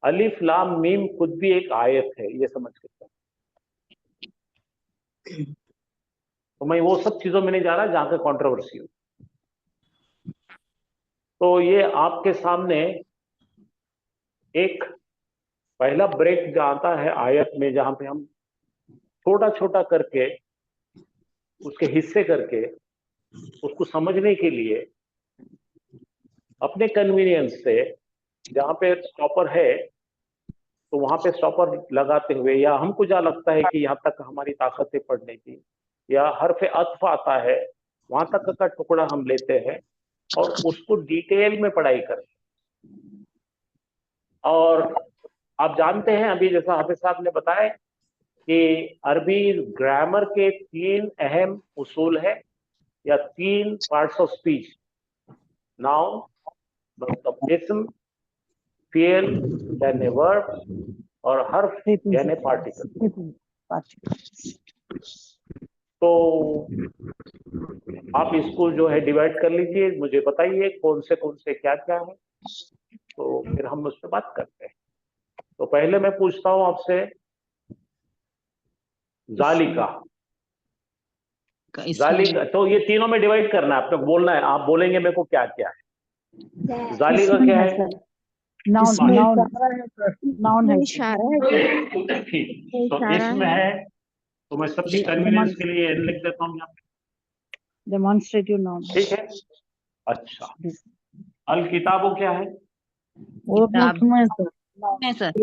अलिफ लाम मीम खुद भी एक आयत है, ये समझ के चलो। तो मैं वो सब चीजों में नहीं जा रहा जहां पे कंट्रोवर्सी हो। तो ये आपके सामने एक पहला ब्रेक जो आता है आयत में, जहां पे हम छोटा छोटा करके उसके हिस्से करके उसको समझने के लिए अपने कन्वीनियंस से जहां पे स्टॉपर है तो वहां पे स्टॉपर लगाते हुए, या हमको जहाँ लगता है कि यहाँ तक हमारी ताकत है पढ़ने की, या हर्फ अत्फ आता है वहां तक का टुकड़ा हम लेते हैं और उसको डिटेल में पढ़ाई करते हैं। और आप जानते हैं अभी जैसा हाफिज साहब ने बताया कि अरबी ग्रामर के 3 अहम उसूल है या 3 पार्ट्स ऑफ स्पीच, नाउन मतलब इस्म, फेल यानी वर्ब और हर्फ यानी पार्टिकल। तो आप इसको जो है डिवाइड कर लीजिए, मुझे बताइए कौन से क्या क्या है, तो फिर हम उस पर बात करते हैं। तो पहले मैं पूछता हूं आपसे, जालिका, जालिका, तो ये तीनों में डिवाइड करना है, आपको बोलना है, आप बोलेंगे मेरे को क्या क्या है। जालिका क्या है? नाउन है। ठीक, तो इसमें है, तो मैं सबकी कन्वीनियंस के लिए एन लिख देता हूँ यहाँ पे। Demonstrative noun. ठीक है, अच्छा। अल किताबो क्या है? वो अपना किताब है सर। है सर। ये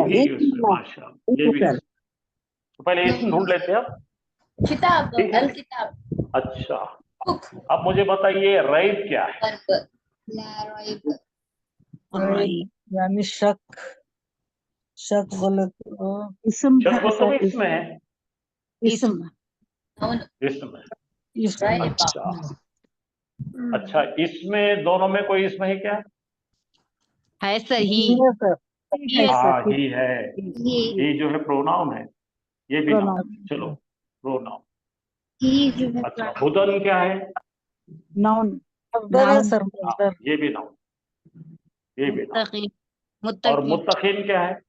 भी उसमें, माशाअल्लाह, ये भी उसमें। तो पहले इसमें ढूंढ लेते हैं अब। किताब, ठीक है? अल किताब। अच्छा, अब मुझे बताइए रईब क्या है? ला रईब। यानी शक, शक बोले तो इसम शक बोल तो सर, इसमें है, इसम इसमें। इसमें अच्छा, अच्छा, इसमें दोनों में कोई इसमें है क्या? है सर ही है सर। है सर। हाँ, ही है, ये ये जो है प्रोनाउन है, ये भी नाउन। चलो, प्रोनाउन। ही जो है अच्छा, हुदन क्या है? नाउन। मजदर है सर, हाँ, मजदर। ये भी नाउन, ये भी नाउन। मुत्तकी और मुत्तकी मुत्तकिन क्या है?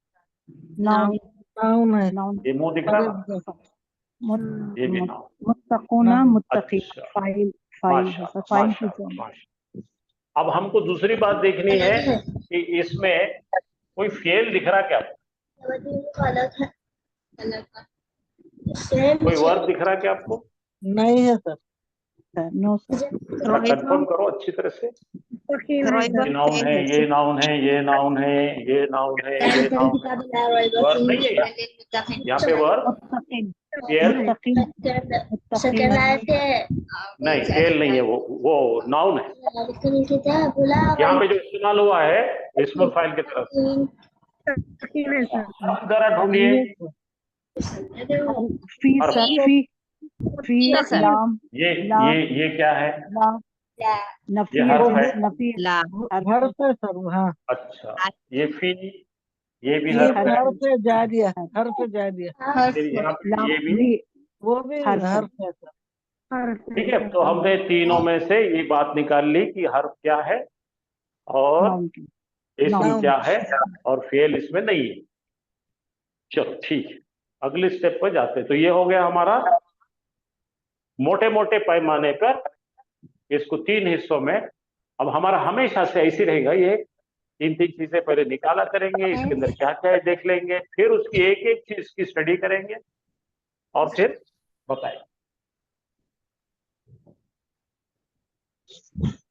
नाउन। नाउन है। नाउन। ये मुंह दिख रहा है, ये भी नाउन। मुत्तकुना मुत्तकी। अच्छा, फाइल फाइल है सर, माशाअल्लाह, फाइल की माशाअल्लाह, जॉइन। माशाअल्लाह। अब हमको दूसरी बात देखनी है कि इसमें कोई फेल दिख रहा क्या? अलग है, अलग कोई वर्ब दिख रहा क्या आपको? नहीं है सर। No sir. जरा कंफर्म करो अच्छी तरह से। ये नाउन है, ये नाउन है, ये नाउन है, ये नाउन है, ये नाउन है, वर्ब नहीं है यहाँ पे वर्ब मुत्तकिन। फेल मुत्तकिन। मुत्तकिन नहीं, फेल नहीं है, वो नाउन है। यहाँ पे जो इस्तेमाल हुआ है इस्मुल फाइल की तरफ से। अब जरा ढूंढिए फी हर्फ। सर, फी सर। लाम। ये क्या है? लाम नफी ये हर्फ है। नफी ला घर पे सर। हाँ, अच्छा, ये फी, ये भी ये हर्फ है। घर पे जा दिया है, घर पे जा दिया। फिर यहाँ पे लाम ये भी। वो भी हर्फ है। हर्फ है सर। ठीक है, तो हमने तीनों में से ये बात निकाल ली कि हर्फ क्या है और नाउन की। इसम नाउन। क्या है और फेल इसमें नहीं है। चलो ठीक है, अगले स्टेप पर जाते हैं। तो ये हो गया हमारा मोटे मोटे पैमाने पर इसको 3 हिस्सों में। अब हमारा हमेशा से ऐसी रहेगा, ये 3 चीजें पहले निकाला करेंगे, इसके अंदर क्या क्या है देख लेंगे, फिर उसकी एक एक चीज की स्टडी करेंगे और फिर बताएंगे।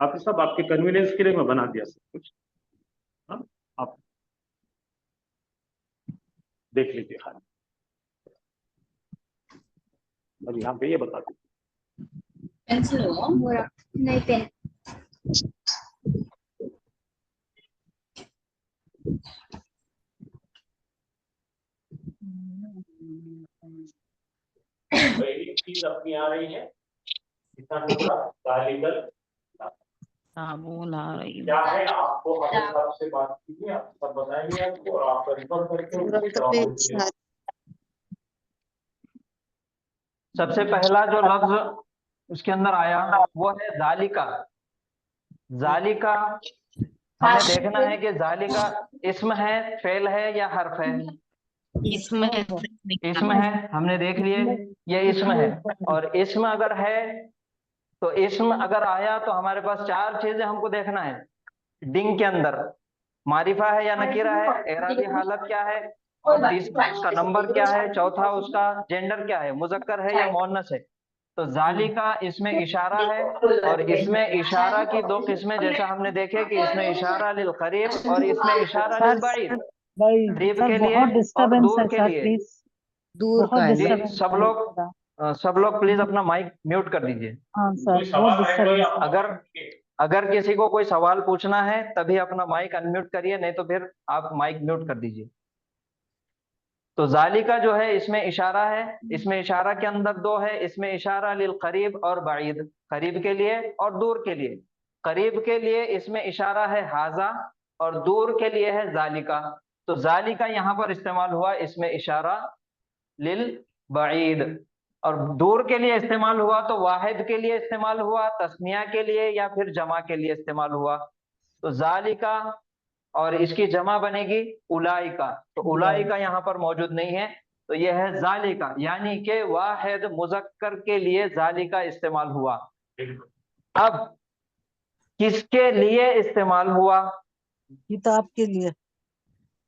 आप सब आपके कन्वीनियंस के लिए मैं बना दिया सब कुछ। हाँ, आप देख लीजिए खाली। अब यहाँ पे ये बता दीजिए। पेंसिल हो नहीं, पेन। पहली चीज अपनी आ रही है किसका टुकड़ा? जालिकल। साबुन आ रही क्या है आपको हमारे हिसाब से बात कीजिए, आप सब बताएंगे आपको और आप कंफर्म करके उसको जवाब दीजिए। सबसे पहला जो लफ्ज उसके अंदर आया वो है जालिका। जालिका हमें देखना है कि जालिका इसम है, फेल है या हर्फ है। इसमें इसम है, हमने देख लिए ये इसम है। और इसम अगर है तो इसम अगर आया तो हमारे पास चार चीजें हमको देखना है डिंग के अंदर। मारिफा है या नकीरा है, एराबी हालत क्या है, और तीसरा उसका नंबर क्या है, चौथा उसका जेंडर क्या है, मुजक्कर है या मोहन्नस है। तो जालिका इसमें इशारा है, और इसमें इशारा की दो किस्में जैसा हमने देखे कि इसमें इशारा लिल करीब और इसमें इशारा लिल बाइद। भाई करीब सर के लिए बहुत और डिस्टर्बेंस दूर है के सर, लिए। प्लीज दूर बहुत का है। जी, डिस्टर्बेंस सब लोग प्लीज अपना माइक म्यूट कर दीजिए। हाँ कोई सर बहुत सवाल है कोई डिस्टर्बेंस आप अगर किसी को कोई सवाल पूछना है तभी अपना माइक अनम्यूट करिए, नहीं तो फिर आप माइक म्यूट कर दीजिए। तो जालिका जो है इसमें इशारा है, इसमें इशारा के अंदर दो है, इसमें इशारा लिल करीब और बाइद, करीब के लिए और दूर के लिए। करीब के लिए इसमें इशारा है हाजा और दूर के लिए है जालिका। तो जालिका यहाँ पर इस्तेमाल हुआ, इसमें इशारा लिल बाइद। और दूर के लिए इस्तेमाल हुआ तो वाहिद के लिए इस्तेमाल हुआ, तस्निया के लिए या फिर जमा के लिए इस्तेमाल हुआ। तो जालिका और इसकी जमा बनेगी उलाइका, तो उलाइका यहाँ पर मौजूद नहीं है, तो यह है जालिका, यानी कि वाहिद मुजक्कर के लिए जालिका इस्तेमाल हुआ। अब किसके लिए इस्तेमाल हुआ? किताब के लिए।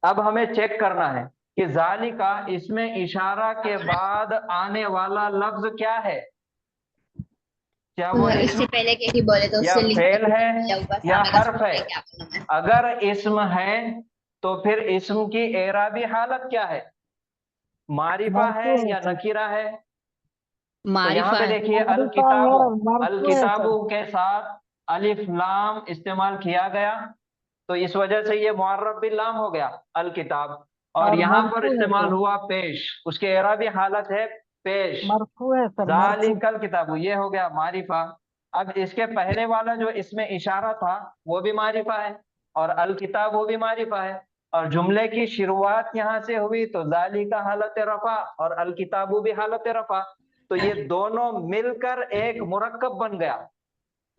अब हमें चेक करना है कि जालिका इसमें इशारा के बाद आने वाला लफ्ज क्या है, क्या वो इससे इस्म पहले के ही बोले तो या उससे लिंक फेल है या हर्फ है। क्या बोलूं मैं? अगर इस्म है तो फिर इस्म की एराबी हालत क्या है, मारिफा है मरफू है या सर, नकीरा है। तो यहाँ मारिफा पे है। देखिए अल मारिफा किताबु, है, अल मरफू है किताबु सर। के साथ अलिफ लाम इस्तेमाल किया गया, तो इस वजह से ये मुअर्रब बिल लाम हो गया अल किताब। और यहाँ पर मरफू है इस्तेमाल सर, हुआ पेश, उसके एराबी हालत है पेश। मरफू है सर, मरफू। जालिकल किताबु ये हो गया मारिफा। अब इसके पहले वाला जो इसमें इशारा था वो भी मारिफा है, और अल किताब वो भी मारिफा है, और जुमले की शुरुआत यहाँ से हुई तो जालिका हालत रफा और अल किताबु भी हालत रफा। तो ये दोनों मिलकर एक मुरक्कब बन गया।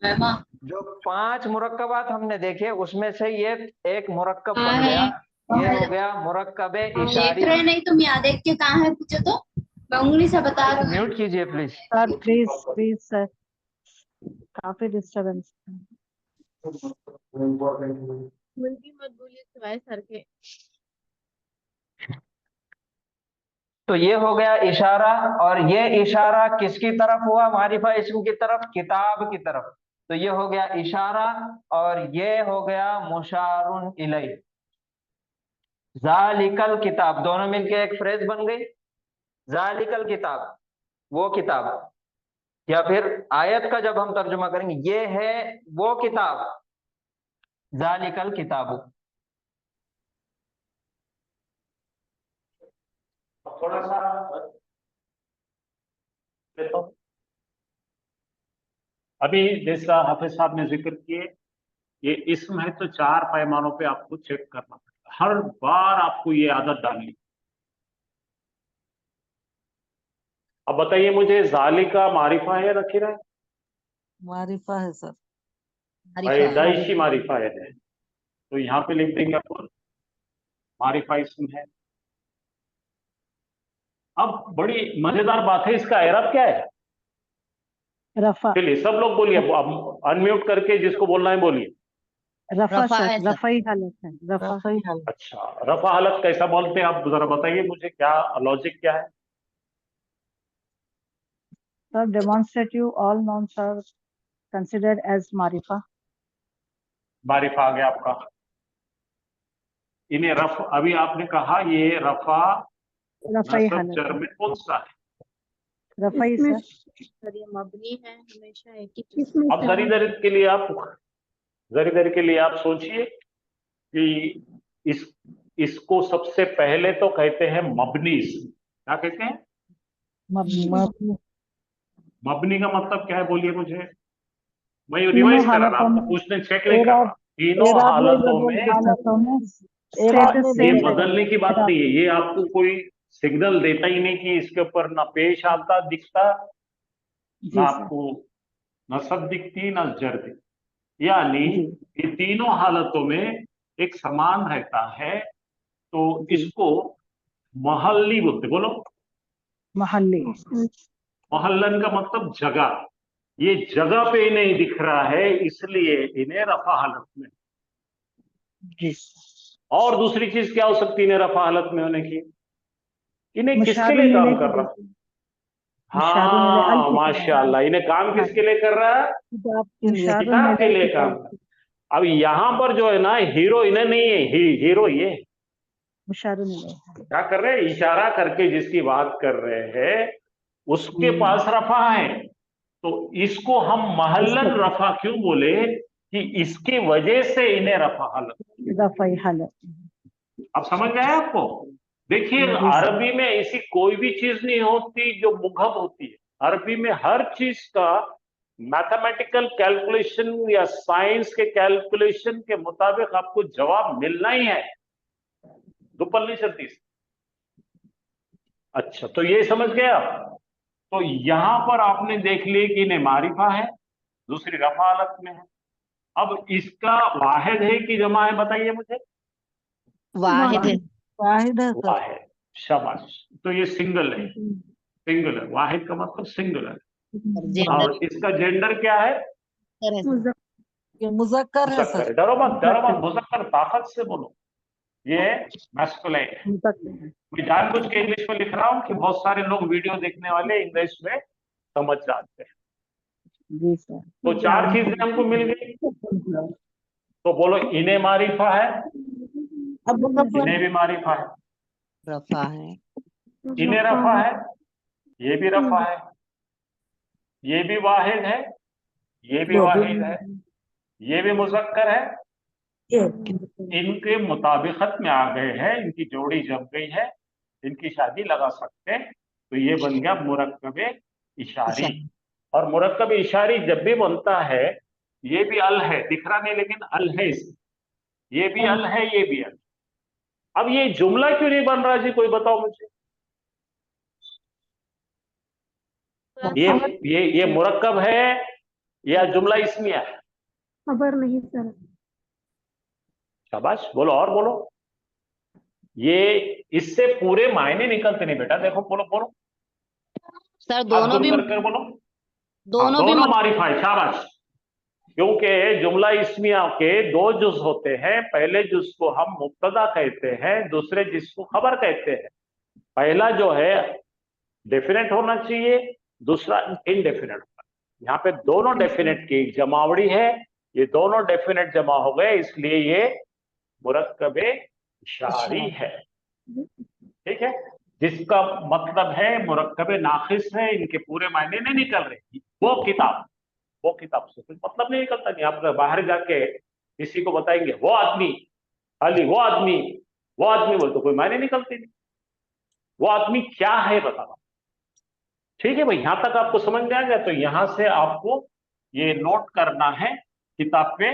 जो 5 मुरक्कबात हमने देखे उसमें से ये एक मुरक्कब बन गया। ये हो गया मुरक्कबे इशारी। देख रहे नहीं तुम, यहाँ देख के कहाँ है पूछो तो मैं उंगली से बता रहा हूँ। म्यूट कीजिए please. Sir please please sir, काफी डिस्टर्बेंस है। मुल्की मत बोलिए सिवाय सर के। तो ये हो गया इशारा, और ये इशारा किसकी तरफ हुआ? मारिफा इस्म की तरफ, किताब की तरफ। तो ये हो गया इशारा, और ये हो गया मुशारुन इलै। जालिकल किताब दोनों मिलके एक फ्रेज बन गई। जालिकल किताब वो किताब, या फिर आयत का जब हम तर्जुमा करेंगे ये है वो किताब, जालिकल किताबु। थोड़ा सा तो अभी जैसा हाफिज साहब ने जिक्र किए, ये इस्म है तो 4 पैमानों पे आपको चेक करना पड़ेगा, हर बार आपको ये आदत डालनी। अब बताइए मुझे, जालिका मारिफा है या नकीरा है? मारिफा है सर। पैदाइशी मारिफा है, तो यहाँ पे लिख देंगे अपन मारिफा इस्म है। अब बड़ी मजेदार बात है, इसका एराब क्या है? रफा। चलिए सब लोग बोलिए, अनम्यूट करके जिसको बोलना है बोलिए। रफा रफा सर, है सर। रफाई हालत है, रफाई हालत। अच्छा, रफा हालत कैसा बोलते हैं आप जरा बताइए मुझे, क्या लॉजिक क्या है? Sir demonstrative all nouns are considered as मारिफा। मारिफा आ गया आपका। इन्हें रफ, अभी आपने कहा ये रफा रफाई नसब हालत जर है, में कौन सा है? रफाई सर। सर ये मबनी है हमेशा एक ही चीज। अब जरी जरी के लिए आप सोचिए कि इसको सबसे पहले तो कहते हैं मबनी इस्म। क्या कहते हैं? मबनी मबनी का मतलब क्या है बोलिए मुझे, मैं तीनों रिवाइज करा रहा, हालतों में आपको पूछने चेक नहीं कर रहा। तीनों हालतों में हालतों में हाँ, स्टेटस ये सेम बदलने की बात नहीं है, ये आपको कोई सिग्नल देता ही नहीं कि इसके ऊपर ना पेश आता दिखता, जी ना सर आपको नसब दिखती ना जर दिखती, यानी जी ये तीनों हालतों में एक समान रहता है, तो जी इसको महल्ली बोलते। बोलो, महल्ली महल्लन का मतलब जगह, ये जगह पे नहीं दिख रहा है इसलिए इन्हें रफा हालत में। जी और दूसरी चीज क्या हो सकती है इन्हें रफा हालत में होने की, इन्हें किसके मुशारू लिए काम मिले कर रहा, मुशारू मिले अल हाँ माशाल्लाह, इन्हें काम किसके लिए कर रहा है, मुशारू किताब के मिले लिए काम कर। अब यहाँ पर जो है ना हीरो इन्हें नहीं है, हीरो ये मुशारू मिले क्या कर रहे हैं, इशारा करके जिसकी बात कर रहे हैं उसके पास रफा है, तो इसको हम महल्लन रफा क्यों बोले कि इसकी वजह से इन्हें रफा हालत। रफ़ई हालत अब समझ गए आपको। देखिए जी सर। अरबी में ऐसी कोई भी चीज नहीं होती जो मुगहब होती है, अरबी में हर चीज का मैथमेटिकल कैलकुलेशन या साइंस के कैलकुलेशन के मुताबिक आपको जवाब मिलना ही है, दुपल नहीं चलती। अच्छा, तो ये समझ गए आप। तो यहां पर आपने देख लिया कि इन्हें मारिफा है, दूसरी रफा हालत में है। अब इसका वाहिद है कि जमा है, बताइए मुझे। वाहिद है वाहिद है सर वाहिद, शाबाश, तो ये सिंगल है, सिंगुलर, वाहिद का मतलब सिंगुलर। जेंडर और इसका जेंडर क्या है, है सर। ये मुजक्कर है मुज़क्कर है। सर डरो मत, मुज़क्कर ताकत से बोलो, ये मैस्कुलिन है। मुजक्कर मैं जानबूझ के इंग्लिश में लिख रहा हूँ कि बहुत सारे लोग वीडियो देखने वाले इंग्लिश में समझ जाते हैं। जी सर तो चार चीजें हमको मिल गई, तो बोलो इन्हें मारिफा है, इन्हें भी मारिफा है, रफा है इन्हें रफा है, ये भी रफा है, ये भी वाहिद है, ये भी वाहिद है, ये भी मुज़क्कर है, इनके मुताबिकत में आ गए हैं, इनकी जोड़ी जम गई है, इनकी शादी लगा सकते हैं, तो ये बन गया मुरक्कब इशारी। और मुरक्कब इशारी जब भी बनता है, ये भी अल है, दिख रहा नहीं लेकिन अल है इसमें, ये भी अल है, ये भी अल। अब ये जुमला क्यों नहीं बन रहा जी, कोई बताओ मुझे। ये मुरक्कब है या जुमला इस्मिया है। खबर नहीं सर। शाबाश, बोलो और बोलो। ये इससे पूरे मायने निकलते नहीं बेटा, देखो बोलो बोलो, सर हाथ दोनों गुम भी कर बोलो। दोनों भी दोनों मारिफा है, शाबाश। क्योंकि जुमला इस्मिया के दो जुज होते हैं, पहले जुज को हम मुब्तदा कहते हैं, दूसरे जुज को खबर कहते हैं। पहला जो है डेफिनेट होना चाहिए, दूसरा इनडेफिनेट होना चाहिए। यहाँ पे दोनों डेफिनेट की जमावड़ी है, ये दोनों डेफिनेट जमा हो गए, इसलिए ये मुरक्कब इशारी है। ठीक है, जिसका मतलब है मुरक्कब नाखिस है, इनके पूरे मायने नहीं निकल रहे। वो किताब से कुछ मतलब नहीं निकलता। नहीं, आप बाहर जाके किसी को बताएंगे वो आदमी, खाली वो आदमी बोल तो कोई मायने निकलते नहीं। वो आदमी क्या है बताना। ठीक है भाई, यहां तक आपको समझ में आ गया। तो यहां से आपको ये नोट करना है किताब पे,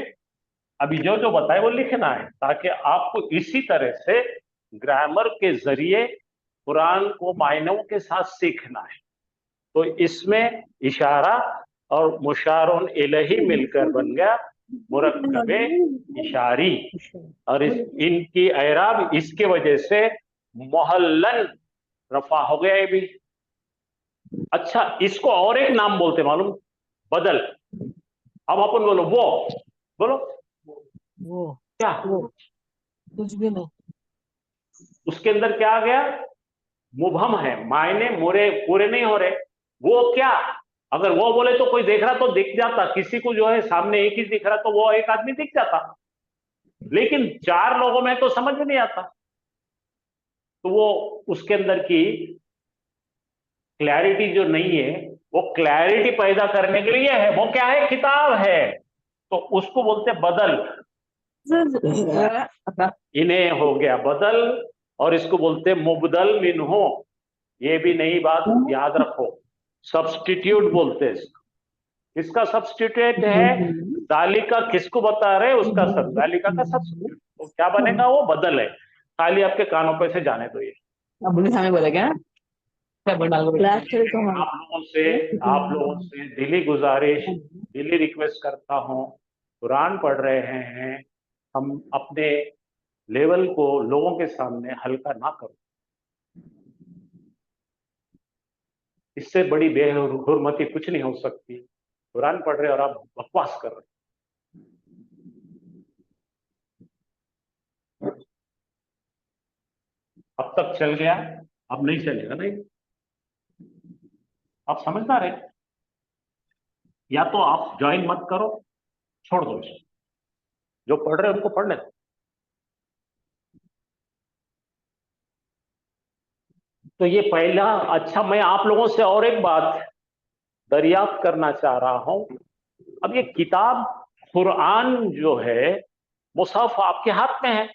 अभी जो जो बताए वो लिखना है, ताकि आपको इसी तरह से ग्रामर के जरिए कुरान को मायनों के साथ सीखना है। तो इसमें इशारा और मुशारुन इलैहि मिलकर बन गया मुरक्कब इशारी, और इनकी ऐराब इसके वजह से मुहल्लन रफा हो गया ये भी। अच्छा, इसको और एक नाम बोलते मालूम, बदल। अब अपन बोलो वो, बोलो वो क्या, कुछ भी नहीं उसके अंदर क्या आ गया, मुबहम है, मायने मोरे पूरे नहीं हो रहे। वो क्या, अगर वो बोले तो कोई देख रहा तो दिख जाता, किसी को जो है सामने एक ही दिख रहा तो वो एक आदमी दिख जाता, लेकिन चार लोगों में तो समझ में नहीं आता। तो वो उसके अंदर की क्लैरिटी जो नहीं है, वो क्लैरिटी पैदा करने के लिए है। वो क्या है, किताब है, तो उसको बोलते बदल। इन्हें हो गया बदल, और इसको बोलते मुबदल मिन्हो। ये भी नई बात याद रखो, सब्स्टिट्यूट बोलते हैं इसको। इसका सब्स्टिट्यूट है जालिका, किसको बता रहे हैं उसका सब, जालिका का सब्स्टिट्यूट। तो क्या बनेगा, वो बदल है। खाली आपके कानों पे से जाने दो। ये बोले क्या क्लास चल तो आप लोगों से दिली गुजारिश, दिली रिक्वेस्ट करता हूँ, कुरान पढ़ रहे हैं, हम अपने लेवल को लोगों के सामने हल्का ना करो। इससे बड़ी बेहुरमती कुछ नहीं हो सकती। कुरान पढ़ रहे और आप बकवास कर रहे। अब तक चल गया, अब नहीं चलेगा। नहीं, आप समझदार है। या तो आप ज्वाइन मत करो, छोड़ दो इसको। जो पढ़ रहे हैं उनको पढ़ने दो। तो ये पहला। अच्छा, मैं आप लोगों से और एक बात दरियाफ्त करना चाह रहा हूं। अब ये किताब कुरान जो है, मुसहफ आपके हाथ में है।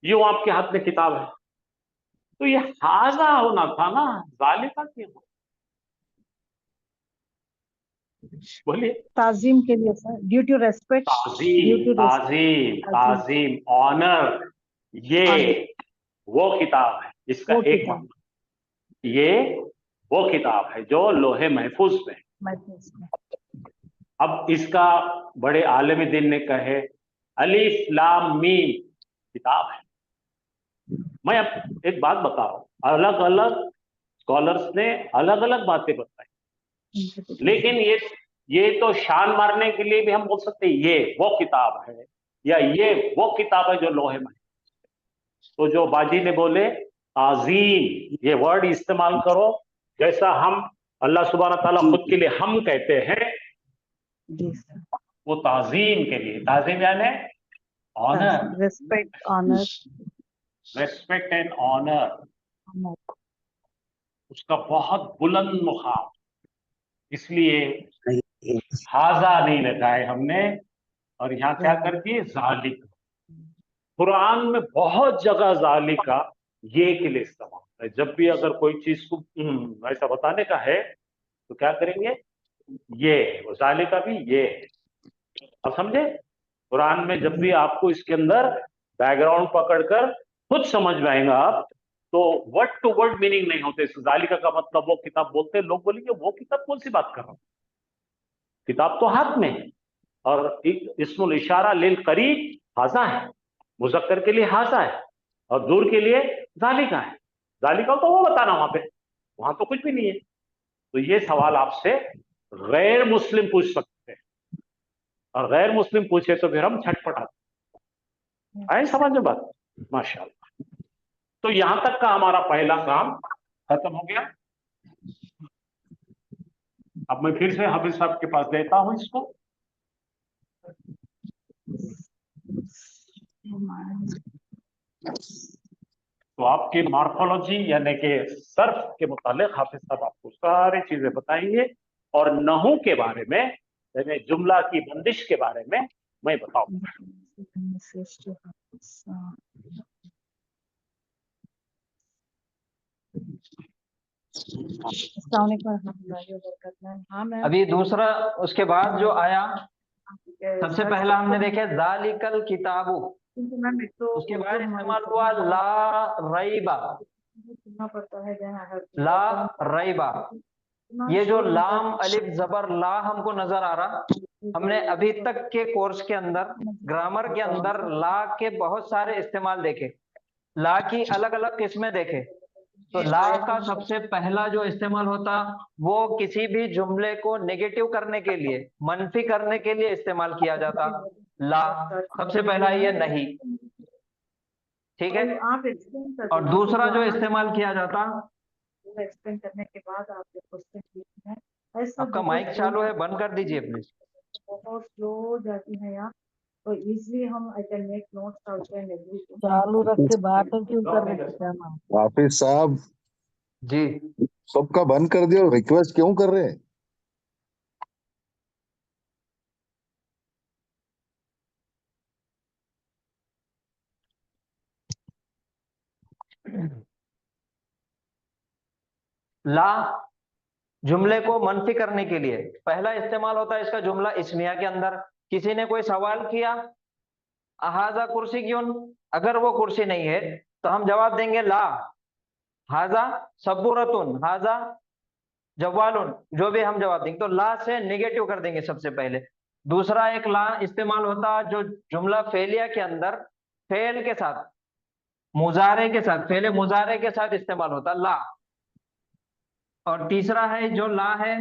यूं आपके हाथ में किताब है, तो ये हाजा होना था ना, जालिका क्यों? बोलिए। ताजीम के लिए सर, ड्यू टू रेस्पेक्ट, ताजीम, ताजीम, ताजीम, ऑनर। ये वो किताब है, इसका वो एक किताब। मतलब ये वो किताब है जो लोहे महफूज में है। अब इसका बड़े आलिम दिन ने कहे, अलिफ लाम मीम किताब है। मैं अब एक बात बता रहा हूं, अलग अलग स्कॉलर्स ने अलग अलग बातें बताई, लेकिन ये तो शान मारने के लिए भी हम बोल सकते हैं ये वो किताब है, या ये वो किताब है जो लोहे में। तो जो बाजी ने बोले आजीम, ये वर्ड इस्तेमाल करो जैसा हम अल्लाह सुब्हान ताला खुद के लिए हम कहते हैं, वो ताजीम के लिए। ताजीम यानी honour, respect, honour, respect and honour. उसका बहुत बुलंद मुकाम, इसलिए हाजा नहीं लगाए हमने, और यहाँ क्या कर दिए, जालिका। कुरान में बहुत जगह जालिका ये के लिए इस्तेमाल है। जब भी अगर कोई चीज को ऐसा बताने का है तो क्या करेंगे, ये वो जालिका भी ये है। अब समझे? कुरान में जब भी आपको इसके अंदर बैकग्राउंड पकड़कर खुद समझ में आएगा आप, तो वर्ड टू वर्ड मीनिंग नहीं होते। जालिका का मतलब वो किताब बोलते हैं, लोग बोलेंगे वो किताब कौन सी बात कर रहा हूं, किताब तो हाथ में है। और इस्मुल इशारा लिल करीब हाजा है, मुजक्कर के लिए हाजा है, और दूर के लिए जालिका है। जालिका तो वो बताना वहां तो कुछ भी नहीं है। तो ये सवाल आपसे गैर मुस्लिम पूछ सकते हैं, और गैर मुस्लिम पूछे तो फिर हम छटपटाते। आए समझ में बात? माशाल्लाह। तो यहां तक का हमारा पहला काम खत्म हो गया। अब मैं फिर से हाफिज साहब के पास देता हूं इसको। तो आपकी मॉर्फोलॉजी यानी कि सर्फ के मुतालिक हाफिज साहब आपको सारी चीजें बताएंगे, और नहू के बारे में यानी जुमला की बंदिश के बारे में मैं बताऊंगा। हाँ मैम। अभी दूसरा उसके बाद जो आया, सबसे पहला हमने देखे जालिकल किताबु, उसके बाद इस्तेमाल हुआ ला रईबा। ला रईबा, ये जो लाम अलिफ जबर ला हमको नजर आ रहा, हमने अभी तक के कोर्स के अंदर ग्रामर के अंदर ला के बहुत सारे इस्तेमाल देखे, ला की अलग अलग किस्में देखे। तो ला का सबसे पहला जो इस्तेमाल होता वो किसी भी जुमले को नेगेटिव करने के लिए, मनफी करने के लिए इस्तेमाल किया जाता। ला सबसे पहला ये नहीं, ठीक है। और दूसरा जो इस्तेमाल किया जाता, एक्सप्लेन करने के बाद आपके क्वेश्चन पूछना है। आपका माइक चालू है, बंद कर दीजिए प्लीज। बहुत स्लो हो जाती है यार, तो इजीली हम I can make notes out and everything. चालू रख के बात क्यों कर रहे थे? हाफिज साहब जी सबका बंद कर दिया और रिक्वेस्ट क्यों कर रहे हैं? ला जुमले को मनफी करने के लिए पहला इस्तेमाल होता है इसका जुमला इस्मिया के अंदर। किसी ने कोई सवाल किया हाजा कुर्सी क्यों, अगर वो कुर्सी नहीं है तो हम जवाब देंगे ला। हाजा सबूरतुन, हाजा जवालुन, जो भी हम जवाब देंगे तो ला से नेगेटिव कर देंगे सबसे पहले। दूसरा एक ला इस्तेमाल होता है जो जुमला फेलिया के अंदर फेल के साथ मुजारे के साथ फेले मुजारे के साथ इस्तेमाल होता ला। और तीसरा है जो ला है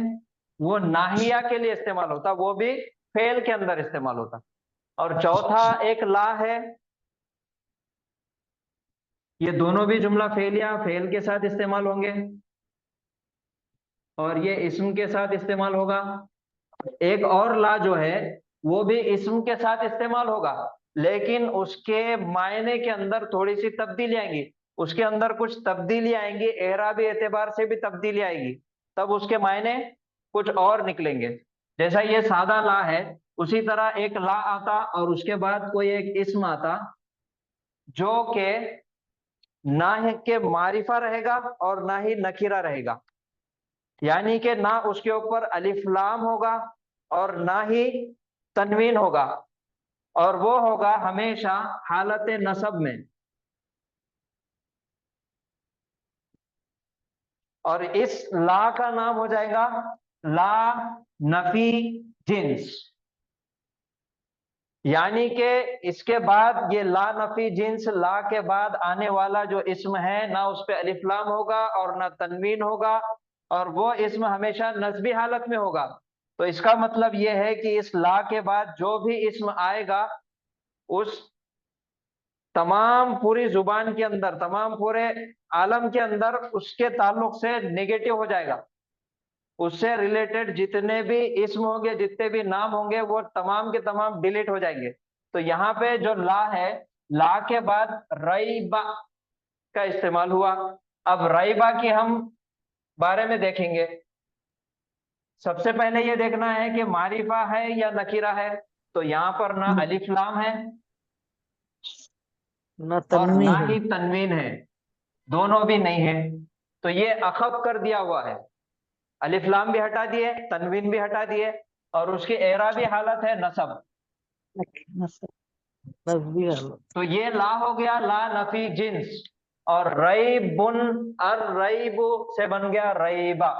वो नाहिया के लिए इस्तेमाल होता, वो भी फेल के अंदर इस्तेमाल होता। और चौथा एक ला है, ये दोनों भी जुमला फेल या फेल के साथ इस्तेमाल होंगे और ये इस्म के साथ इस्तेमाल होगा। एक और ला जो है वो भी इस्म के साथ इस्तेमाल होगा लेकिन उसके मायने के अंदर थोड़ी सी तब्दीली आएंगी, उसके अंदर कुछ तब्दीली आएंगी, एराबी एतबार से भी तब्दीली आएगी, तब उसके मायने कुछ और निकलेंगे। जैसा ये सादा ला है उसी तरह एक ला आता और उसके बाद कोई एक इस्म आता जो के ना ही के मारिफा रहेगा और ना ही नकीरा रहेगा, यानी कि ना उसके ऊपर अलिफ लाम होगा और ना ही तनवीन होगा, और वो होगा हमेशा हालत नसब में। और इस ला का नाम हो जाएगा ला नफी जिन्स, यानी कि इसके बाद ये ला नफी जिन्स, ला के बाद आने वाला जो इस्म है ना उस पे अलिफ लाम होगा और ना तनवीन होगा और वो इस्म हमेशा नस्बी हालत में होगा। तो इसका मतलब यह है कि इस ला के बाद जो भी इस्म आएगा उस तमाम पूरी जुबान के अंदर तमाम पूरे आलम के अंदर उसके ताल्लुक से नेगेटिव हो जाएगा, उससे रिलेटेड जितने भी इस्म होंगे जितने भी नाम होंगे वो तमाम के तमाम डिलीट हो जाएंगे। तो यहाँ पे जो ला है, ला के बाद रईबा का इस्तेमाल हुआ। अब रईबा की हम बारे में देखेंगे। सबसे पहले ये देखना है कि मारिफा है या नकीरा है। तो यहाँ पर ना अलिफ लाम है और ना ही तनवीन है, दोनों भी नहीं है। तो ये अखफ कर दिया हुआ है, अलिफ लाम भी हटा दिए, तनवीन भी हटा दिए और उसकी एराबी हालत है नसब। तो ये ला हो गया ला नफी जिन्स। और रईबुन अर रईबु से बन गया रईबा।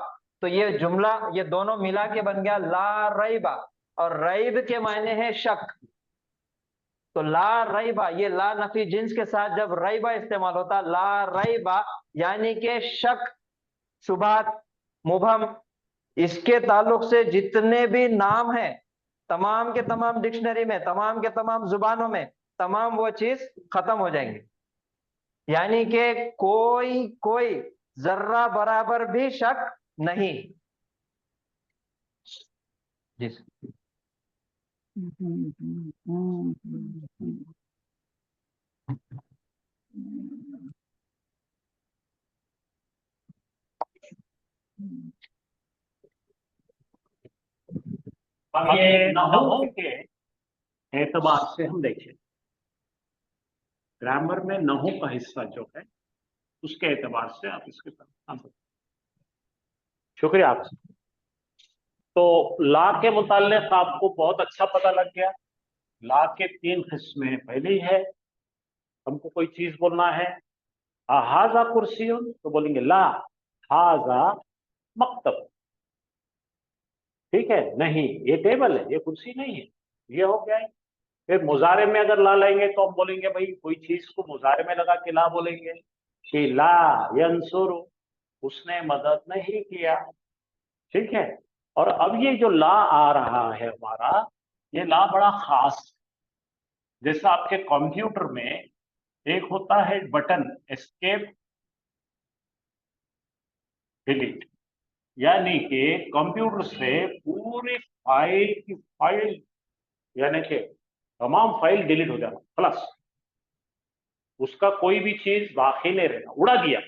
तो ये जुमला ये दोनों मिला के बन गया ला रईबा, और रईब के मायने है शक। तो ला रईबा ये ला नफी जिन्स के साथ जब रईबा इस्तेमाल होता ला रईबा यानी कि शक शुबात मुबहम, इसके ताल्लुक से जितने भी नाम हैं तमाम के तमाम डिक्शनरी में तमाम के तमाम जुबानों में तमाम वो चीज खत्म हो जाएंगे, यानी कि कोई जर्रा बराबर भी शक नहीं। जी अब ये नहू के एतबार से हम देखें, ग्रामर में नहू का हिस्सा जो है उसके एतबार से आप इसके साथ। शुक्रिया आपसे। तो ला के मुताल्लिक आपको बहुत अच्छा पता लग गया। ला के 3 किस्में। पहली है हमको कोई चीज बोलना है, हाजा कुर्सियुन तो बोलेंगे ला हाजा मक्तब, ठीक है, नहीं ये टेबल है ये कुर्सी नहीं है, ये हो गया है। फिर मुजारे में अगर ला लेंगे तो हम बोलेंगे भाई कोई चीज को मुजारे में लगा के ला बोलेंगे कि ला यंसुरु, उसने मदद नहीं किया, ठीक है। और अब ये जो ला आ रहा है हमारा, ये ला बड़ा खास है। जैसा आपके कंप्यूटर में एक होता है बटन एस्केप डिलीट, यानी कि कंप्यूटर से पूरी फाइल की फाइल यानी कि तमाम फाइल डिलीट हो जाना, प्लस उसका कोई भी चीज बाकी नहीं रहना, उड़ा दिया।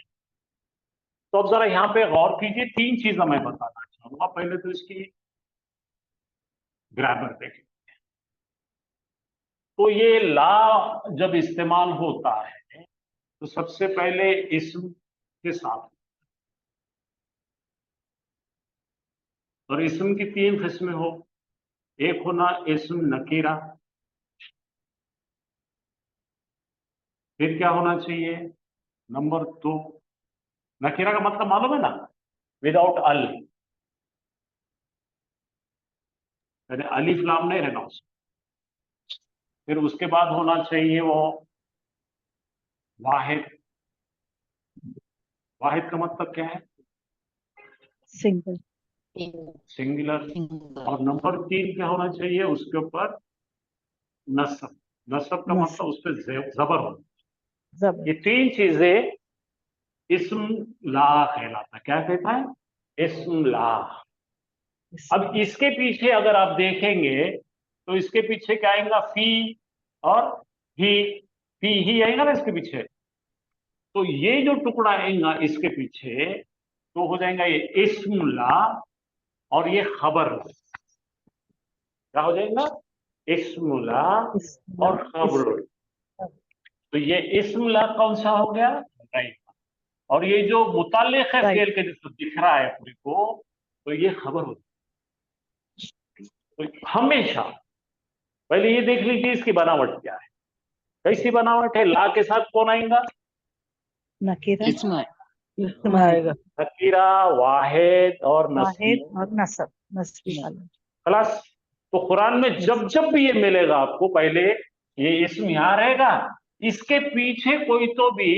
तो अब जरा यहाँ पे गौर कीजिए, 3 चीजें मैं बताना चाहूंगा। पहले तो इसकी ग्रामर देखें। तो ये ला जब इस्तेमाल होता है तो सबसे पहले इस्म के साथ, और इस्म की 3 किस्में हो। एक होना इस्म नकीरा, फिर क्या होना चाहिए, नंबर 2, नकीरा का मतलब मालूम है ना, विदाउट अल, यानी अलिफ लाम नहीं रहना उसमें। फिर उसके बाद होना चाहिए वो वाहिद। वाहिद का मतलब क्या है, सिंगल। सिंगुलर। और नंबर 3 क्या होना चाहिए, उसके ऊपर नस्ब। नस्ब का मतलब उस पर जबर हो। ये 3 चीजें इस्म ला कहलाता है। क्या कहता है, इस्म ला। अब इसके पीछे अगर आप देखेंगे तो इसके पीछे क्या आएगा, फी और ही ही आएगा ना इसके पीछे। तो ये जो टुकड़ा आएगा इसके पीछे तो हो जाएगा ये इस्म ला और ये खबर ला। क्या हो जाएगा, इस्म ला और खबर। तो ये इस्म ला कौन सा हो गया, राइट। और ये जो मुताल्लिक है फेल के जैसे दिख रहा है पूरी को, तो ये खबर होती है। तो हमेशा पहले ये देख लीजिए इसकी बनावट क्या है, कैसी बनावट है। ला के साथ कौन आएगा, नकीरा इसम आएगा, नकीरा, वाहिद और नस्बी। वाहिद और नसब, नस्बी वाला। खलास। तो कुरान में जब जब भी ये मिलेगा आपको, पहले ये इस्म यहाँ रहेगा, इसके पीछे कोई तो भी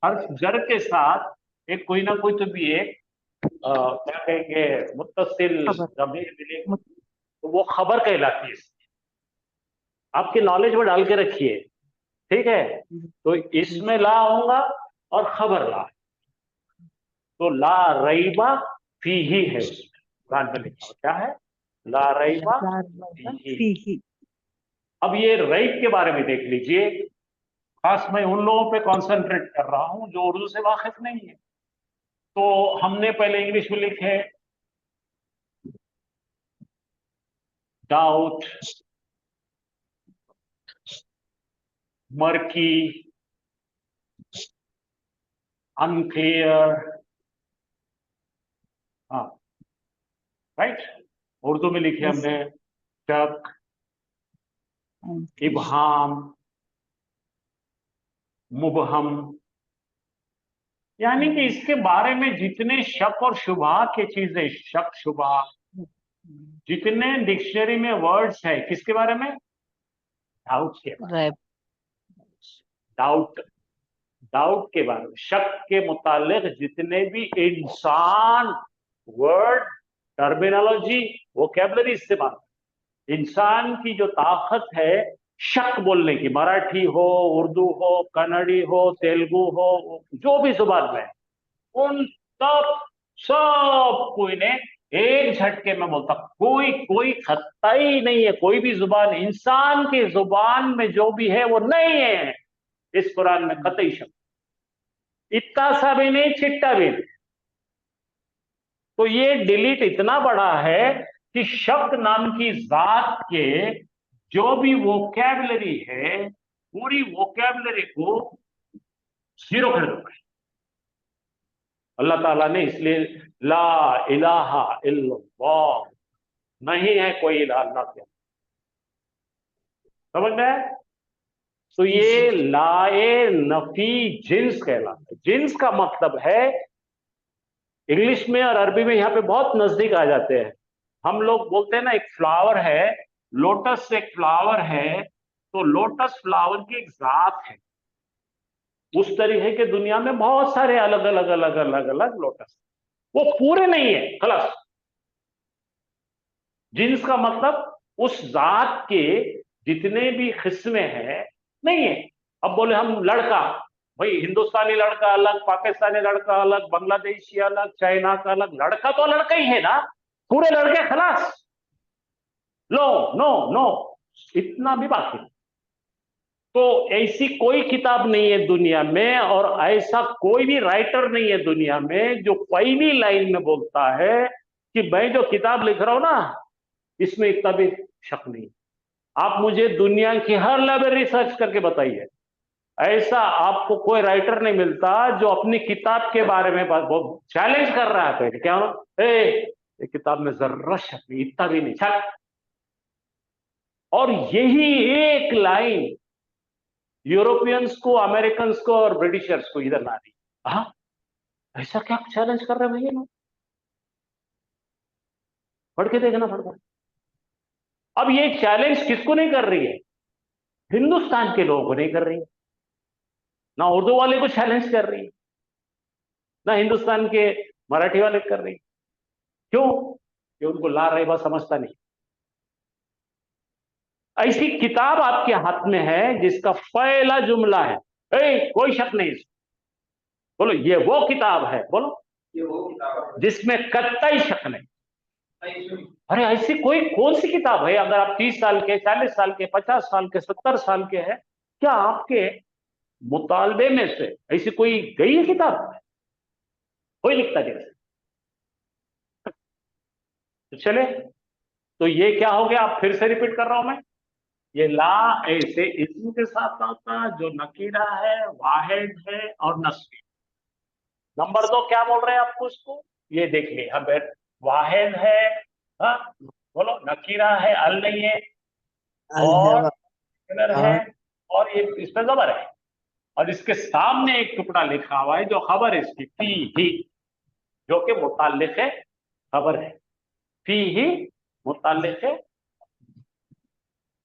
हर जर के साथ एक कोई ना कोई तो भी एक क्या कहेंगे मुत्तसिल ज़मीर मिलेगी, तो वो खबर कहलाती है। आपके नॉलेज में डाल के रखिए, ठीक है। तो इसमें ला होगा और खबर ला। तो ला रईबा फी ही है उसमें, कुरान में लिखा हुआ क्या है, ला रईबा फी ही। अब ये रईब के बारे में देख लीजिए। खास मैं उन लोगों पे कॉन्सेंट्रेट कर रहा हूं जो उर्दू से वाकिफ नहीं है। तो हमने पहले इंग्लिश में लिखे डाउट, मर्की, अनक्लियर, हाँ राइट। उर्दू में लिखे हमने शक, इबहाम, मुबहम। यानी कि इसके बारे में जितने शक और शुबहा के चीजें, शक शुबहा, जितने डिक्शनरी में वर्ड्स है किसके बारे में, डाउट के बारे में। डाउट, डाउट के बारे में, शक के मुतालिक जितने भी इंसान वर्ड, टर्मिनोलॉजी, वोकैबुलरी इस्तेमाल, इंसान की जो ताकत है शक बोलने की, मराठी हो, उर्दू हो, कन्नड़ी हो, तेलुगु हो, जो भी जुबान में, उन सब कोई ने एक झटके में बोलता, कोई खत्ता ही नहीं है। कोई भी जुबान, इंसान की जुबान में जो भी है वो नहीं है इस कुरान में, कतई शब्द, इतना सा भी नहीं, छिट्टा भी नहीं। तो ये डिलीट इतना बड़ा है कि शब्द नाम की जात के जो भी वोकैबुलरी है, पूरी वोकैबुलरी को जीरो कर दो। अल्लाह ताला ने इसलिए ला इलाहा इल्लल्लाह, नहीं है कोई इलाहा अल्लाह के, समझ में। तो ये लाए नफी जिन्स कहलाता है। जिन्स का मतलब है, इंग्लिश में और अरबी में यहाँ पे बहुत नजदीक आ जाते हैं। हम लोग बोलते हैं ना, एक फ्लावर है, लोटस एक फ्लावर है, तो लोटस फ्लावर की एक जात है। उस तरीके के दुनिया में बहुत सारे अलग अलग अलग अलग अलग लोटस, वो पूरे नहीं है। खलास। जिन्स का मतलब उस जात के जितने भी किस्में हैं नहीं है। अब बोले हम लड़का, भाई हिंदुस्तानी लड़का अलग, पाकिस्तानी लड़का अलग, बांग्लादेशी अलग, चाइना का अलग, लड़का तो लड़का ही है ना, पूरे लड़के। खलास। नो नो नो, इतना भी बाकी नहीं। तो ऐसी कोई किताब नहीं है दुनिया में, और ऐसा कोई भी राइटर नहीं है दुनिया में जो पहली लाइन में बोलता है कि मैं जो किताब लिख रहा हूं ना, इसमें इतना भी शक नहीं। आप मुझे दुनिया की हर लाइब्रेरी सर्च करके बताइए, ऐसा आपको कोई राइटर नहीं मिलता जो अपनी किताब के बारे में चैलेंज कर रहा है। पहले क्या ये किताब में जरा शक नहीं, इतना भी नहीं, चल। और यही एक लाइन यूरोपियंस को, अमेरिकन को और ब्रिटिशर्स को इधर ला रही। हाँ, ऐसा क्या चैलेंज कर रहे हैं भैया लोग? पढ़ के देखना पड़ता है। अब ये चैलेंज किसको नहीं कर रही है? हिंदुस्तान के लोगों को नहीं कर रही है, ना उर्दू वाले को चैलेंज कर रही है, ना हिंदुस्तान के मराठी वाले कर रही है। क्यों? कि उनको ला रही समझता नहीं। ऐसी किताब आपके हाथ में है जिसका पहला जुमला है, कोई शक नहीं, बोलो ये वो किताब है, बोलो ये वो किताब है जिसमें कतई शक नहीं। अरे ऐसी कोई कौन सी किताब है? अगर आप 30 साल के, 40 साल के, 50 साल के, 70 साल के हैं, क्या आपके मुतालबे में से ऐसी कोई गई है किताब? कोई लिखता नहीं। तो चले, तो ये क्या हो गया? आप फिर से रिपीट कर रहा हूं मैं, ये ला ऐसे इस्म के साथ आता जो नकीरा है, वाहिद है और नस्बी। नंबर 2 क्या बोल रहे हैं आपको उसको? ये देखिए, हम वाहिद है, हाँ बोलो, नकीरा है, अल नहीं है, और है, और ये इसमें जबर है, और इसके सामने एक टुकड़ा लिखा हुआ है जो खबर है इसकी, फी ही, जो कि मुताल्लिक है, खबर है, फी ही मुताल्लिक है।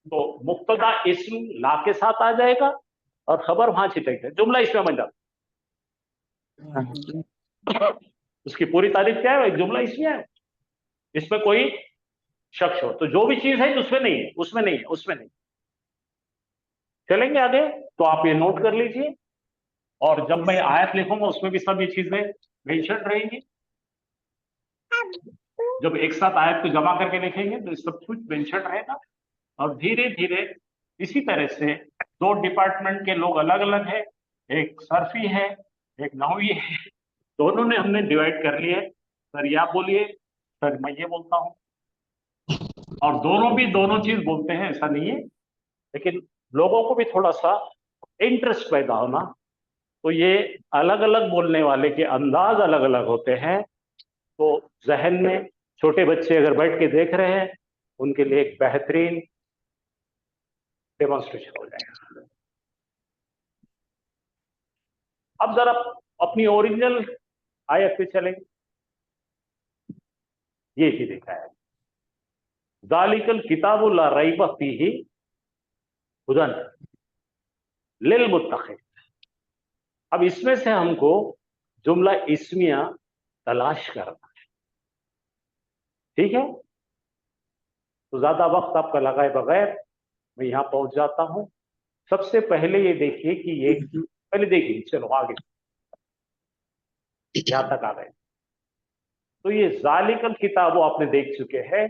तो मुक्तदा इस्म ला के साथ आ जाएगा और खबर वहां छिटेगा, जुमला इसमें बन जाता। उसकी पूरी तारीफ क्या है? एक जुमला इसमें है, इसमें कोई शक हो तो जो भी चीज है उसमें नहीं है, उसमें नहीं है, उसमें नहीं। चलेंगे आगे, तो आप ये नोट कर लीजिए, और जब मैं आयत लिखूंगा उसमें भी सब ये चीजें मेंशन रहेंगी। जब एक साथ आयत को जमा करके लिखेंगे तो सब कुछ मेंशन रहेगा। और धीरे धीरे इसी तरह से 2 डिपार्टमेंट के लोग अलग अलग है, एक सर्फी है, एक नहवी है, दोनों ने हमने डिवाइड कर लिए। सर या बोलिए, सर मैं ये बोलता हूँ, और दोनों भी दोनों चीज बोलते हैं, ऐसा नहीं है, लेकिन लोगों को भी थोड़ा सा इंटरेस्ट पैदा होना। तो ये अलग अलग बोलने वाले के अंदाज अलग अलग होते हैं, तो जहन में छोटे बच्चे अगर बैठ के देख रहे हैं उनके लिए एक बेहतरीन डेमोन्स्ट्रेशन हो जाएगा। अब जरा अपनी ओरिजिनल आयत पे चलेंगे। ये ही देखा है, ज़ालिकल किताबु ला रैब फीही हुदन लिल मुत्तक़ीन। अब इसमें से हमको जुमला इस्मिया तलाश करना है, ठीक है? तो ज्यादा वक्त आपका लगाए बगैर मैं यहां पहुंच जाता हूं। सबसे पहले ये देखिए कि ये, पहले देखिए, चलो आगे यहां तक आ गए। तो ये ज़ालिकल किताब वो आपने देख चुके हैं,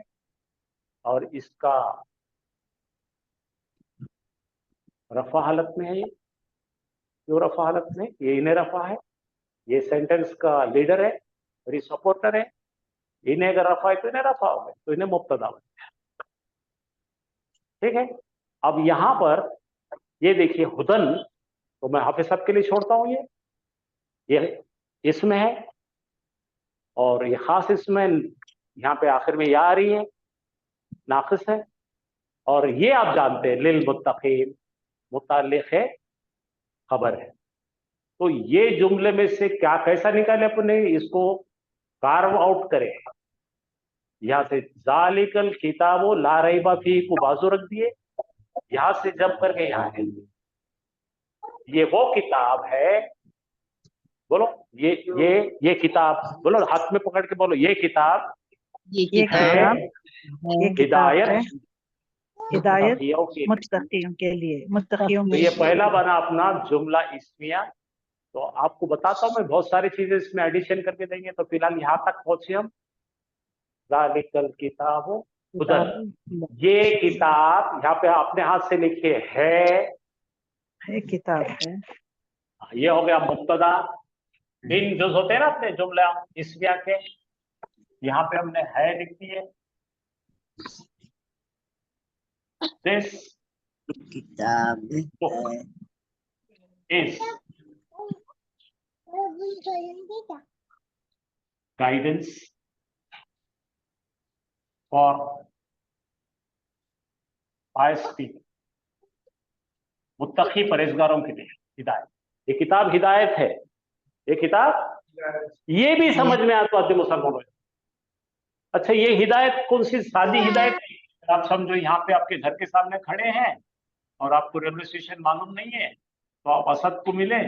और इसका रफा हालत में है। ये क्यों रफा हालत में? ये इन्हें रफा है, ये सेंटेंस का लीडर है और ये सपोर्टर है। इन्हें अगर रफा है तो इन्हें रफा हो गए, तो इन्हें मुब्तदा बन गया, ठीक है? अब यहां पर ये देखिए हुदन, तो मैं हाफिज साहब के लिए छोड़ता हूं। ये इसमें है, और ये खास इसमें यहाँ पे आखिर में या आ रही है, नाकिस है, और ये आप जानते हैं लिल मुत्तक़ीन मुताल्लिक़ है, खबर है। तो ये जुमले में से क्या कैसा निकाले अपने, इसको कार्व आउट करें। यहां से ज़ालिकल किताबु ला रैब फीही को बाजू रख दिए, यहां से जब करके यहां है, ये वो किताब है, बोलो ये किताब, बोलो हाथ में पकड़ के बोलो, ये किताब ये ये किताब किताब हिदायत हिदायत मुत्तक़ियों के लिए। मुत्तकियों के लिए, मुत्तकियों तो ये पहला बना अपना जुमला इस्मिया। तो आपको बताता हूं मैं, बहुत सारी चीजें इसमें एडिशन करके देंगे। तो फिलहाल यहां तक पहुंचे हम, ज़ालिकल किताबु हुदन, ये किताब, यहाँ पे अपने हाथ से लिखिए है किताब है। ये हो गया मुब्तदा। इन जो होते हैं ना अपने जुमला इस्मिया के, यहाँ पे हमने है लिख दिए। दिस किताब book, is guidance for pious people, Muttaqi परहेजगारों के लिए हिदायत। ये किताब हिदायत है, ये किताब ये भी समझ में आता है मुसलमानों। अच्छा, ये हिदायत कौन सी सादी हिदायत है? आप समझो यहाँ पे आपके घर के सामने खड़े हैं और आपको रेलवे स्टेशन मालूम नहीं है, तो आप असद को मिले,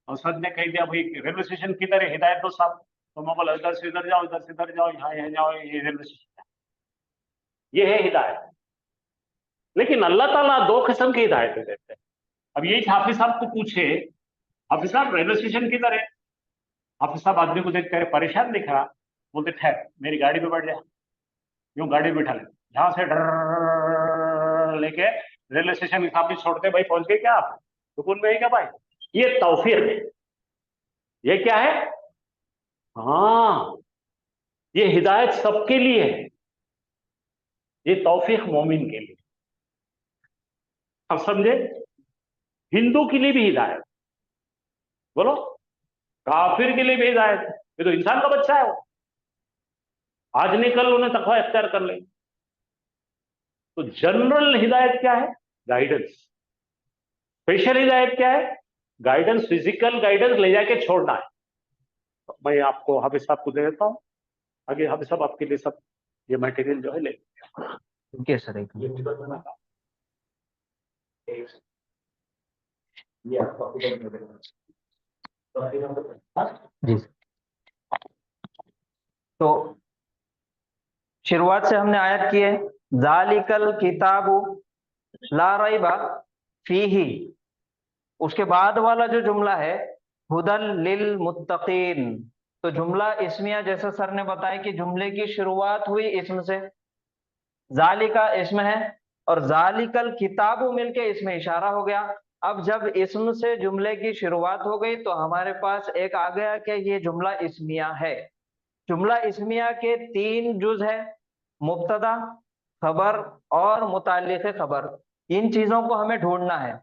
असद ने कह दिया भाई रेलवे स्टेशन किधर है, हिदायत दो साहब, तो मैं बोला इधर से इधर जाओ, इधर से इधर जाओ, यहाँ जाओ, ये रेलवे स्टेशन है। ये है हिदायत। लेकिन अल्लाह ताला दो किस्म की हिदायतें देते हैं। अब यही हाफिज साहब को पूछे, हाफिज साहब रेलवे स्टेशन किधर है? हाफिज साहब आदमी को देख कर परेशान दिख रहा, बोलते ठहर मेरी गाड़ी पे बैठ जा, यूं गाड़ी बैठा ले, यहाँ से डर लेके रेलवे स्टेशन के सामने छोड़ते, भाई पहुंच गए क्या आप, सुकून में है क्या भाई? ये तौफीक है। ये क्या है? हाँ, ये हिदायत सबके लिए है, ये तौफीक मोमिन के लिए। अब समझे? हिंदू के लिए भी हिदायत, बोलो, काफिर के लिए भी हिदायत। ये तो इंसान का बच्चा है, वो आज नहीं कल उन्हें तकवा इख्तियार कर ले। तो जनरल हिदायत क्या है? गाइडेंस। स्पेशल हिदायत क्या है? गाइडेंस, फिजिकल गाइडेंस ले जाके छोड़ना है। तो मैं आपको हाफिज साहब को दे देता हूँ, आगे हाफिज साहब आपके लिए सब ये मटेरियल जो है ले ओके सर। जी, तो शुरुआत से हमने आयत की है, जालिकल किताबु ला रैबा फीही। उसके बाद वाला जो जुमला है हुदल लिल मुत्तकीन, तो जुमला इस्मिया, जैसा सर ने बताया कि जुमले की शुरुआत हुई इस्म से, जालिका इस्म है और जालिकल किताबु मिलके इसमें इशारा हो गया। अब जब इस्म से जुमले की शुरुआत हो गई तो हमारे पास एक आ गया कि ये जुमला इस्मिया है। जुमला इस्मिया के 3 जुज है, मुब्तदा, खबर और मुताल्लिक़ खबर। इन चीजों को हमें ढूंढना है।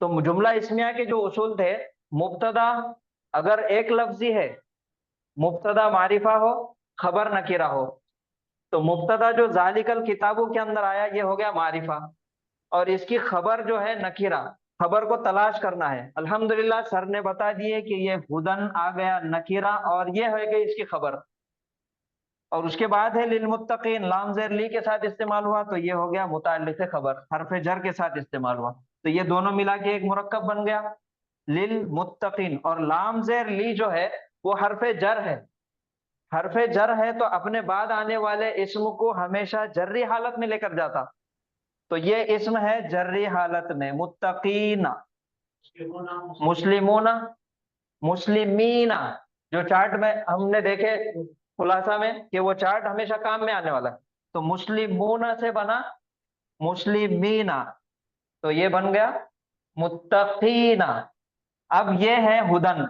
तो जुमला इस्मिया के जो उसूल थे, मुब्तदा अगर एक लफ्जी है, मुब्तदा मारिफा हो, खबर नकीरा हो, तो मुब्तदा जो जालिकल किताबों के अंदर आया ये हो गया मारिफा, और इसकी खबर जो है नकीरा, खबर को तलाश करना है। अल्हम्दुलिल्लाह सर ने बता दिए कि ये हुदन आ गया नकीरा, और ये है गई इसकी खबर। और उसके बाद है लिल मुत्तकीन, लाम ज़ेर ली के साथ इस्तेमाल हुआ, तो ये हो गया मुताल्लिक़ खबर, हरफ जर के साथ इस्तेमाल हुआ, तो ये दोनों मिला के एक मुरक्कब बन गया लिल मुत्तकीन। और लाम ज़ेर ली जो है वो हरफ जर है, हरफ जर है तो अपने बाद आने वाले इस्म को हमेशा जर्री हालत में लेकर जाता, तो ये इस्म है जर्री हालत में, मुत्तकीना, मुस्लिमूना, मुस्लिमीना। जो चार्ट में हमने देखे खुलासा में कि वो चार्ट हमेशा काम में आने वाला है, तो मुस्लिमूना से बना मुस्लिमीना, तो ये बन गया मुत्तकीना। अब ये है हुदन,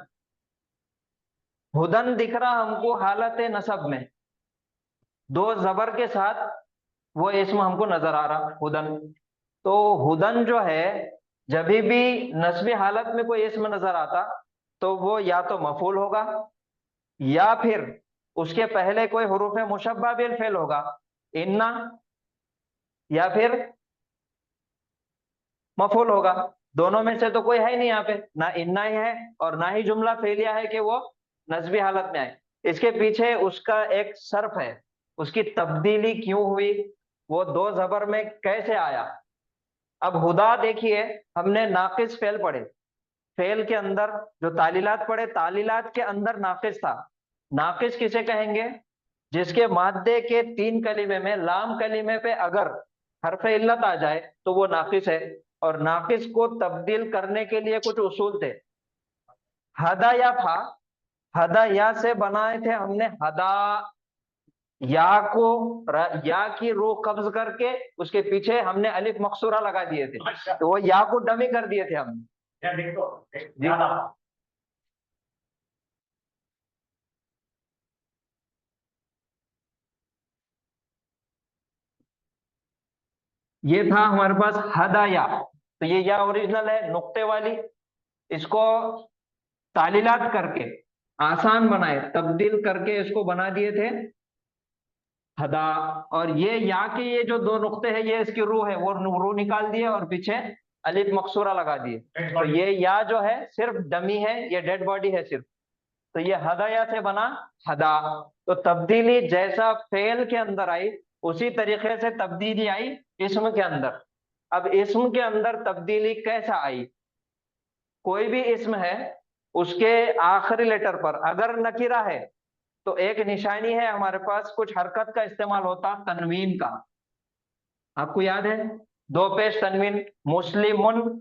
हुदन दिख रहा हमको हालत नसब में, 2 जबर के साथ वो इसम हमको नजर आ रहा हुदन। तो हुदन जो है जब भी नस्बी हालत में कोई इसम नजर आता तो वो या तो मफूल होगा या फिर उसके पहले कोई हुरूफ मुशब्बा बिल फेल होगा, इन्ना, या फिर मफूल होगा। दोनों में से तो कोई है नहीं यहाँ पे, ना इन्ना ही है और ना ही जुमला फेलिया है कि वो नस्बी हालत में आए। इसके पीछे उसका एक सर्फ है, उसकी तब्दीली क्यों हुई, वो 2 जबर में कैसे आया। अब हुदा देखिए, हमने नाकिस फेल पढ़े, फेल के अंदर जो तालीलात पढ़े, तालीलात के अंदर नाकिस था। नाकिस किसे कहेंगे? जिसके माद्दे के 3 कलीमे में लाम कलीमे पे अगर हरफ इल्लत आ जाए तो वो नाकिस है। और नाकिस को तब्दील करने के लिए कुछ उसूल थे। हदा या था, हदा या से बनाए थे हमने हदा, या को या की रो कब्ज करके उसके पीछे हमने अलिफ मकसूरा लगा दिए थे, तो वो या को डमी कर दिए थे हमने। ये था हमारे पास हदाया, तो ये या ओरिजिनल है नुक्ते वाली, इसको तालीलात करके आसान बनाए, तब्दील करके इसको बना दिए थे हदा। और ये या के ये जो दो नुक्ते हैं ये इसकी रूह है, वो रूह निकाल दिए और पीछे अलिफ मकसूरा लगा दिए। तो ये या जो है सिर्फ डमी है, ये डेड बॉडी है सिर्फ। तो ये हदाया से बना हदा। तो तब्दीली जैसा फेल के अंदर आई उसी तरीके से तब्दीली आई इस्म के अंदर। अब इस्म के अंदर तब्दीली कैसा आई? कोई भी इस्म है उसके आखिरी लेटर पर अगर नकीरा है तो एक निशानी है हमारे पास, कुछ हरकत का इस्तेमाल होता तनवीन का। आपको याद है दो पेश तनवीन, मुस्लिमुन,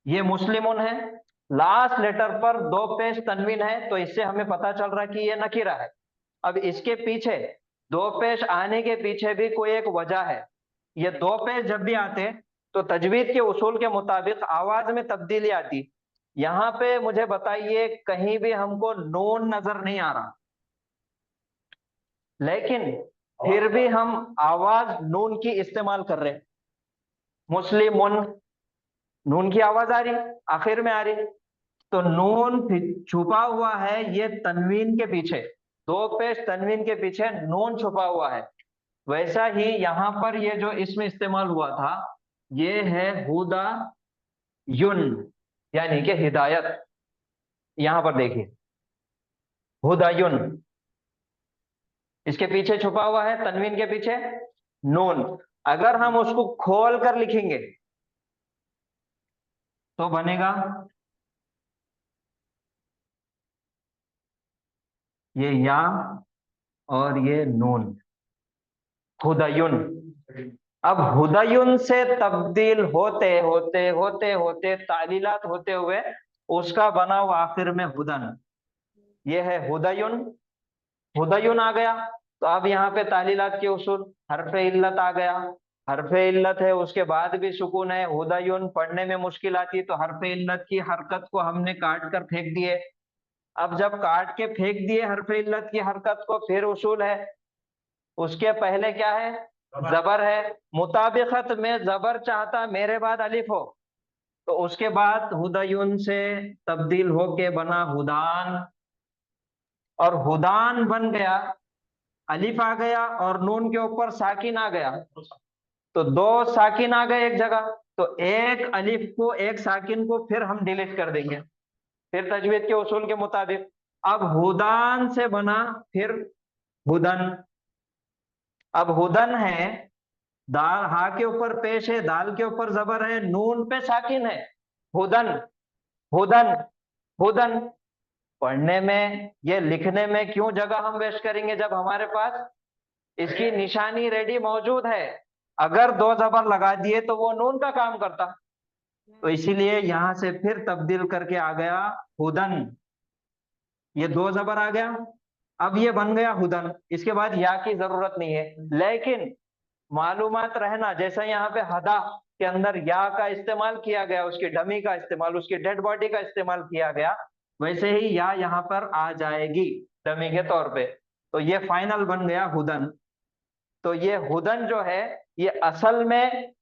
ये मुस्लिमुन है, लास्ट लेटर पर दो पेश तनवीन है, तो इससे हमें पता चल रहा है कि ये नकीरा है। अब इसके पीछे दो पेश आने के पीछे भी कोई एक वजह है। ये दो पेश जब भी आते तो तजवीद के उसूल के मुताबिक आवाज में तब्दीली आती। यहां पे मुझे बताइए कहीं भी हमको नून नजर नहीं आ रहा, लेकिन फिर भी हम आवाज नून की इस्तेमाल कर रहे हैं। मुस्लिमुन, नून की आवाज आ रही, आखिर में आ रही, तो नून छुपा हुआ है ये तनवीन के पीछे, दो पेश तनवीन के पीछे नून छुपा हुआ है। वैसा ही यहां पर ये जो इसमें इस्तेमाल हुआ था ये है हुदा युन, यानी कि हिदायत। यहां पर देखिए हुदायुन, इसके पीछे छुपा हुआ है तनवीन के पीछे नून। अगर हम उसको खोल कर लिखेंगे तो बनेगा ये या और ये नून, हुदायुन। अब हुदायुन से तब्दील होते होते होते होते तालीलात होते हुए उसका बना हुआ आखिर में हुदन, ये है हुदायुन। हुदायुन आ गया तो अब यहाँ पे तालीलात के उसूल, हरफे इल्लत आ गया, हरफे इल्लत है उसके बाद भी सुकून है, हुदायुन पढ़ने में मुश्किल आती तो हरफे इल्लत की हरकत को हमने काट कर फेंक दिए। अब जब काट के फेंक दिए हरफे इल्लत की हरकत को, फिर उसूल है, उसके पहले क्या है? जबर है। मुताबिकत में जबर चाहता मेरे बाद अलिफ हो, तो उसके बाद हुदायुन से तब्दील होके बना हुदान, और हुदान बन गया, अलिफ आ गया और नून के ऊपर साकिन आ गया, तो दो साकिन आ गए एक जगह, तो एक अलिफ को एक साकिन को फिर हम डिलीट कर देंगे, फिर तजवीद के उसूल के मुताबिक। अब हुदान से बना फिर हुदन। अब हुदन है, दाल हा के ऊपर पेश है, दाल के ऊपर जबर है, नून पे साकिन है, हुदन हुदन हुदन। पढ़ने में ये लिखने में क्यों जगह हम वेस्ट करेंगे जब हमारे पास इसकी निशानी रेडी मौजूद है। अगर दो जबर लगा दिए तो वो नून का काम करता, तो इसीलिए यहां से फिर तब्दील करके आ गया हुदन, ये दो जबर आ गया, अब ये बन गया हुदन। इसके बाद या की जरूरत नहीं है, लेकिन मालूमात रहना, जैसा यहाँ पे हदा के अंदर या का इस्तेमाल किया गया, उसकी डमी का इस्तेमाल, उसकी डेड बॉडी का इस्तेमाल किया गया, वैसे ही या यहाँ पर आ जाएगी डमी के तौर पे। तो ये फाइनल बन गया हुदन। तो ये हुदन जो है ये असल में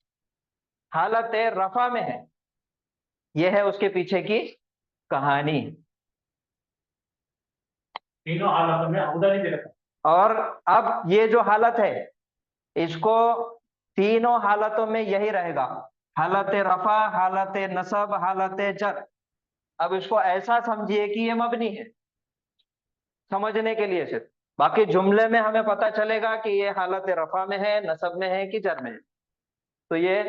हालत रफा में है, ये है उसके पीछे की कहानी। तीनों हालतों में हुदन ही दे रखा। और अब ये जो हालत है इसको तीनों हालतों में यही रहेगा, हालत रफा, हालत नसब, हालत जर। अब इसको ऐसा समझिए कि ये मबनी है, समझने के लिए सिर्फ, बाकी जुमले में हमें पता चलेगा कि ये हालत रफा में है, नसब में है कि जर में है। तो ये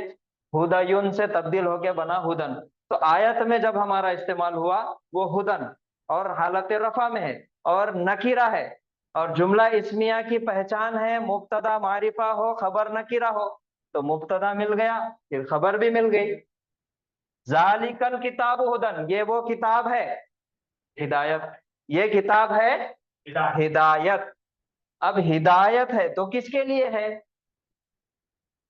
हुदायुन से तब्दील होके बना हुदन। तो आयत में जब हमारा इस्तेमाल हुआ वो हुदन और हालत रफा में है और नकीरा है, और जुमला इस्मिया की पहचान है मुब्तदा मारिफा हो, खबर नकीरा हो, तो मुब्तदा मिल गया फिर खबर भी मिल गई। जालिकल किताब हुदन, ये वो किताब है हिदायत, ये किताब है हिदायत। अब हिदायत है तो किसके लिए है?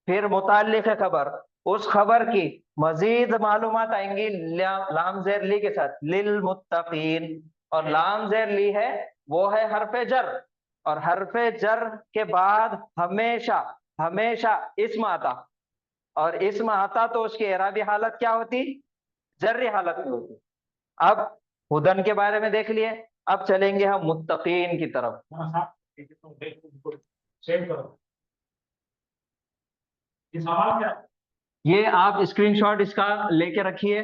फिर मुताल्लिक है खबर, उस खबर की मजीद मालूमात आएंगी लाम ज़ेर ली के साथ, लिल मुत्तकीन। और लाम ज़ेर ली है वो है हरफे जर, और हरफे जर के बाद हमेशा हमेशा इस्म आता, और इसम आता तो उसकी एराबी हालत क्या होती, जर्री हालत में होती। अब हुदन के बारे में देख लिए, अब चलेंगे हम मुत्तकीन की तरफ। सेव करो ये सवाल क्या। ये आप स्क्रीनशॉट इसका लेके रखिए।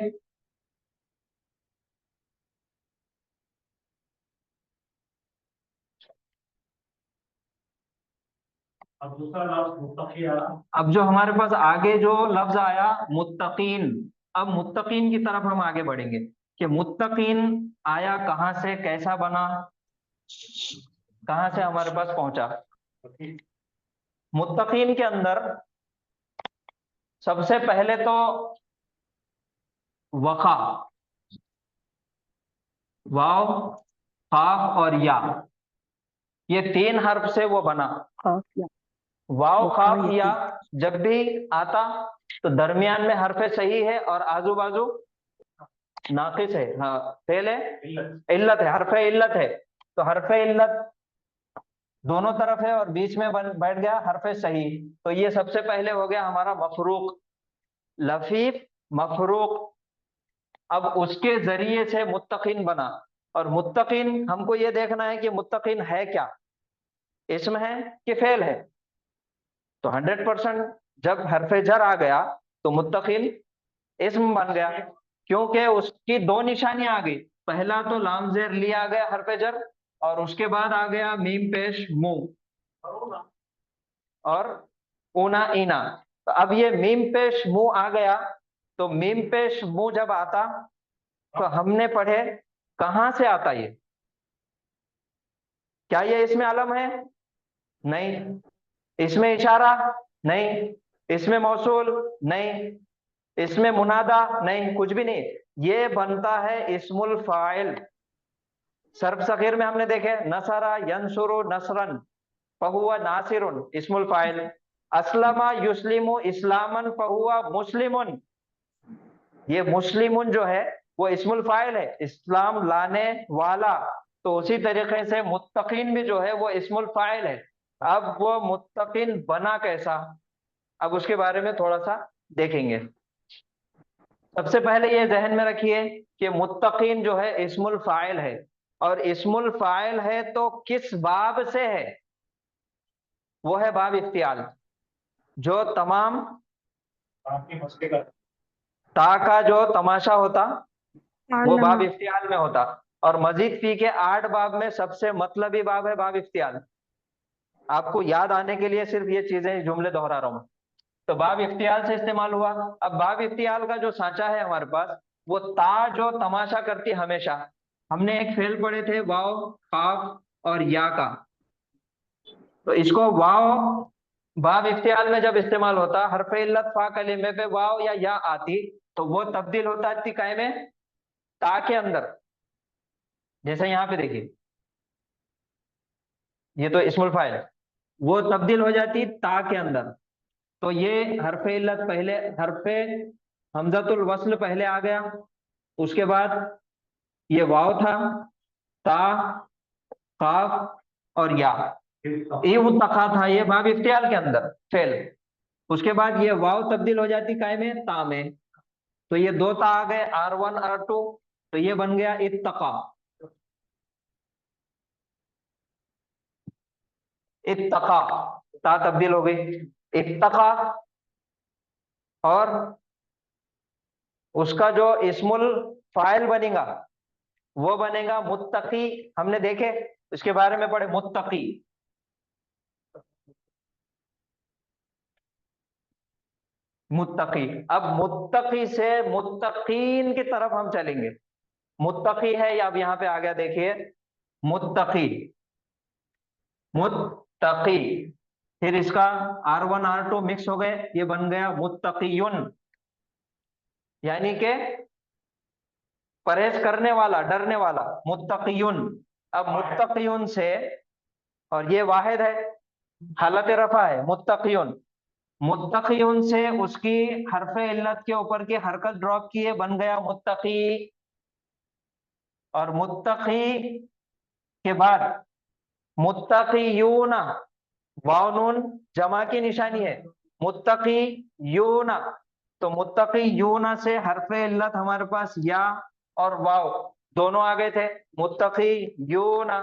अब दूसरा लफ्ज मुत्तकी आया। अब जो हमारे पास आगे जो लफ्ज आया मुत्तकीन, अब मुत्तकीन की तरफ हम आगे बढ़ेंगे कि मुत्तकीन आया कहां से, कैसा बना, कहां से हमारे पास पहुंचा। मुत्तकीन के अंदर सबसे पहले तो वक़ा, वाव, काफ और या, ये 3 हर्फ से वो बना। वाव काफ या जब भी आता तो दरमियान में हरफ सही है और आजू बाजू नाकिस है, हाँ फेल है, इल्लत है, हरफ इल्लत है। तो हरफ इल्लत दोनों तरफ है और बीच में बैठ गया हरफ सही। तो ये सबसे पहले हो गया हमारा मफरूक, लफीफ मफरूक। अब उसके जरिए से मुत्तकीन बना। और मुत्तकीन हमको ये देखना है कि मुत्तकीन है क्या, इसम है कि फेल है। तो 100% जब हरफ जर आ गया तो मुत्तकीन इस्म बन गया, क्योंकि उसकी 2 निशानियां आ गई। पहला तो लाम जेर लिया गया हरफ जर, और उसके बाद आ गया मीम पेश मुंह और ऊना इना। तो अब ये मीम पेश मुंह आ गया, तो मीम पेश मुंह जब आता तो हमने पढ़े कहां से आता ये, क्या ये इसमें अलम है, नहीं, इसमें इशारा नहीं, इसमें मौसूल नहीं, इसमें मुनादा नहीं, कुछ भी नहीं। ये बनता है इस्मुल फाइल। सर्फ सगीर में हमने देखे नसरा यंसुरु नसरन फहुवा नासिरुन, इस्मुल फाइल। असलमा युस्लिमु इस्लामन फहुवा मुस्लिमुन, ये मुस्लिमुन जो है वो इस्मुल फाइल है, इस्लाम लाने वाला। तो उसी तरीके से मुत्तकीन भी जो है वो इस्मुल फाइल है। अब वो मुत्तकीन बना कैसा, अब उसके बारे में थोड़ा सा देखेंगे। सबसे पहले ये जहन में रखिए कि मुत्तकीन जो है इस्मुल फाइल है, और इस्मुल फाइल है तो किस बाब से है, वो है बाब इफ्तियाल। जो तमाम आपके मसले का ता का जो तमाशा होता वो बाब इफ्तियाल में होता। और मजीद फी के 8 बाब में सबसे मतलबी बाब है बाब इफ्तियाल। आपको याद आने के लिए सिर्फ ये चीजें जुमले दोहरा रहा हूं। तो बाब इफ्तियाल से इस्तेमाल हुआ। अब बाब इफ्तियाल का जो सांचा है हमारे पास, वो ता जो तमाशा करती हमेशा। हमने एक फेल पढ़े थे वाव काफ और या का, तो इसको वाव बाब इफ्तियाल में जब इस्तेमाल होता हरफ इल्लत फा कलीमे पे वाव या आती तो वो तब्दील होता थी काय में, ता के अंदर। जैसे यहाँ पे देखिए ये तो इस्मुल फाइल, वो तब्दील हो जाती ता के अंदर। तो ये हरफ इल्लत पहले, हरफ हमजतुल वस्ल पहले आ गया, उसके बाद ये वाव था, ता, काफ और या, ये मुत्तका था, ये बाब इफ्तियाल के अंदर फेल। उसके बाद ये वाव तब्दील हो जाती काय में, ता में। तो ये 2 ता आ गए, R1 R2, तो ये बन गया इत्तका। इत्तका, ता तब्दील हो गई इत्तका। और उसका जो इस्मुल फाइल बनेगा वो बनेगा मुत्तकी। हमने देखे इसके बारे में पढ़े मुत्तकी। मुत्तकी, अब मुत्तकी से मुत्तकीन की तरफ हम चलेंगे। मुत्तकी है या अब यहां पे आ गया देखिए मुत्तकी, मुत्तकी। फिर इसका R1 R2 मिक्स हो गए, ये बन गया मुत्तकीयुन, यानी कि परहेज करने वाला, डरने वाला, मुत्तकीयुन। अब मुत्तकीयुन से, और ये वाहिद है, हालत रफा है मुत्तकीयुन। मुत्तकीयुन से उसकी हरफ इल्लत के ऊपर की हरकत ड्रॉप किए, बन गया मुत्तकी। और मुत्तकी के बाद मुत्तकीयूना, वाव नून जमा की निशानी है, मुत्तकी यूना, तो मुत्तकी यूना से हरफे इल्लत हमारे पास या और वाव दोनों आ गए थे। मुत्तकी यूना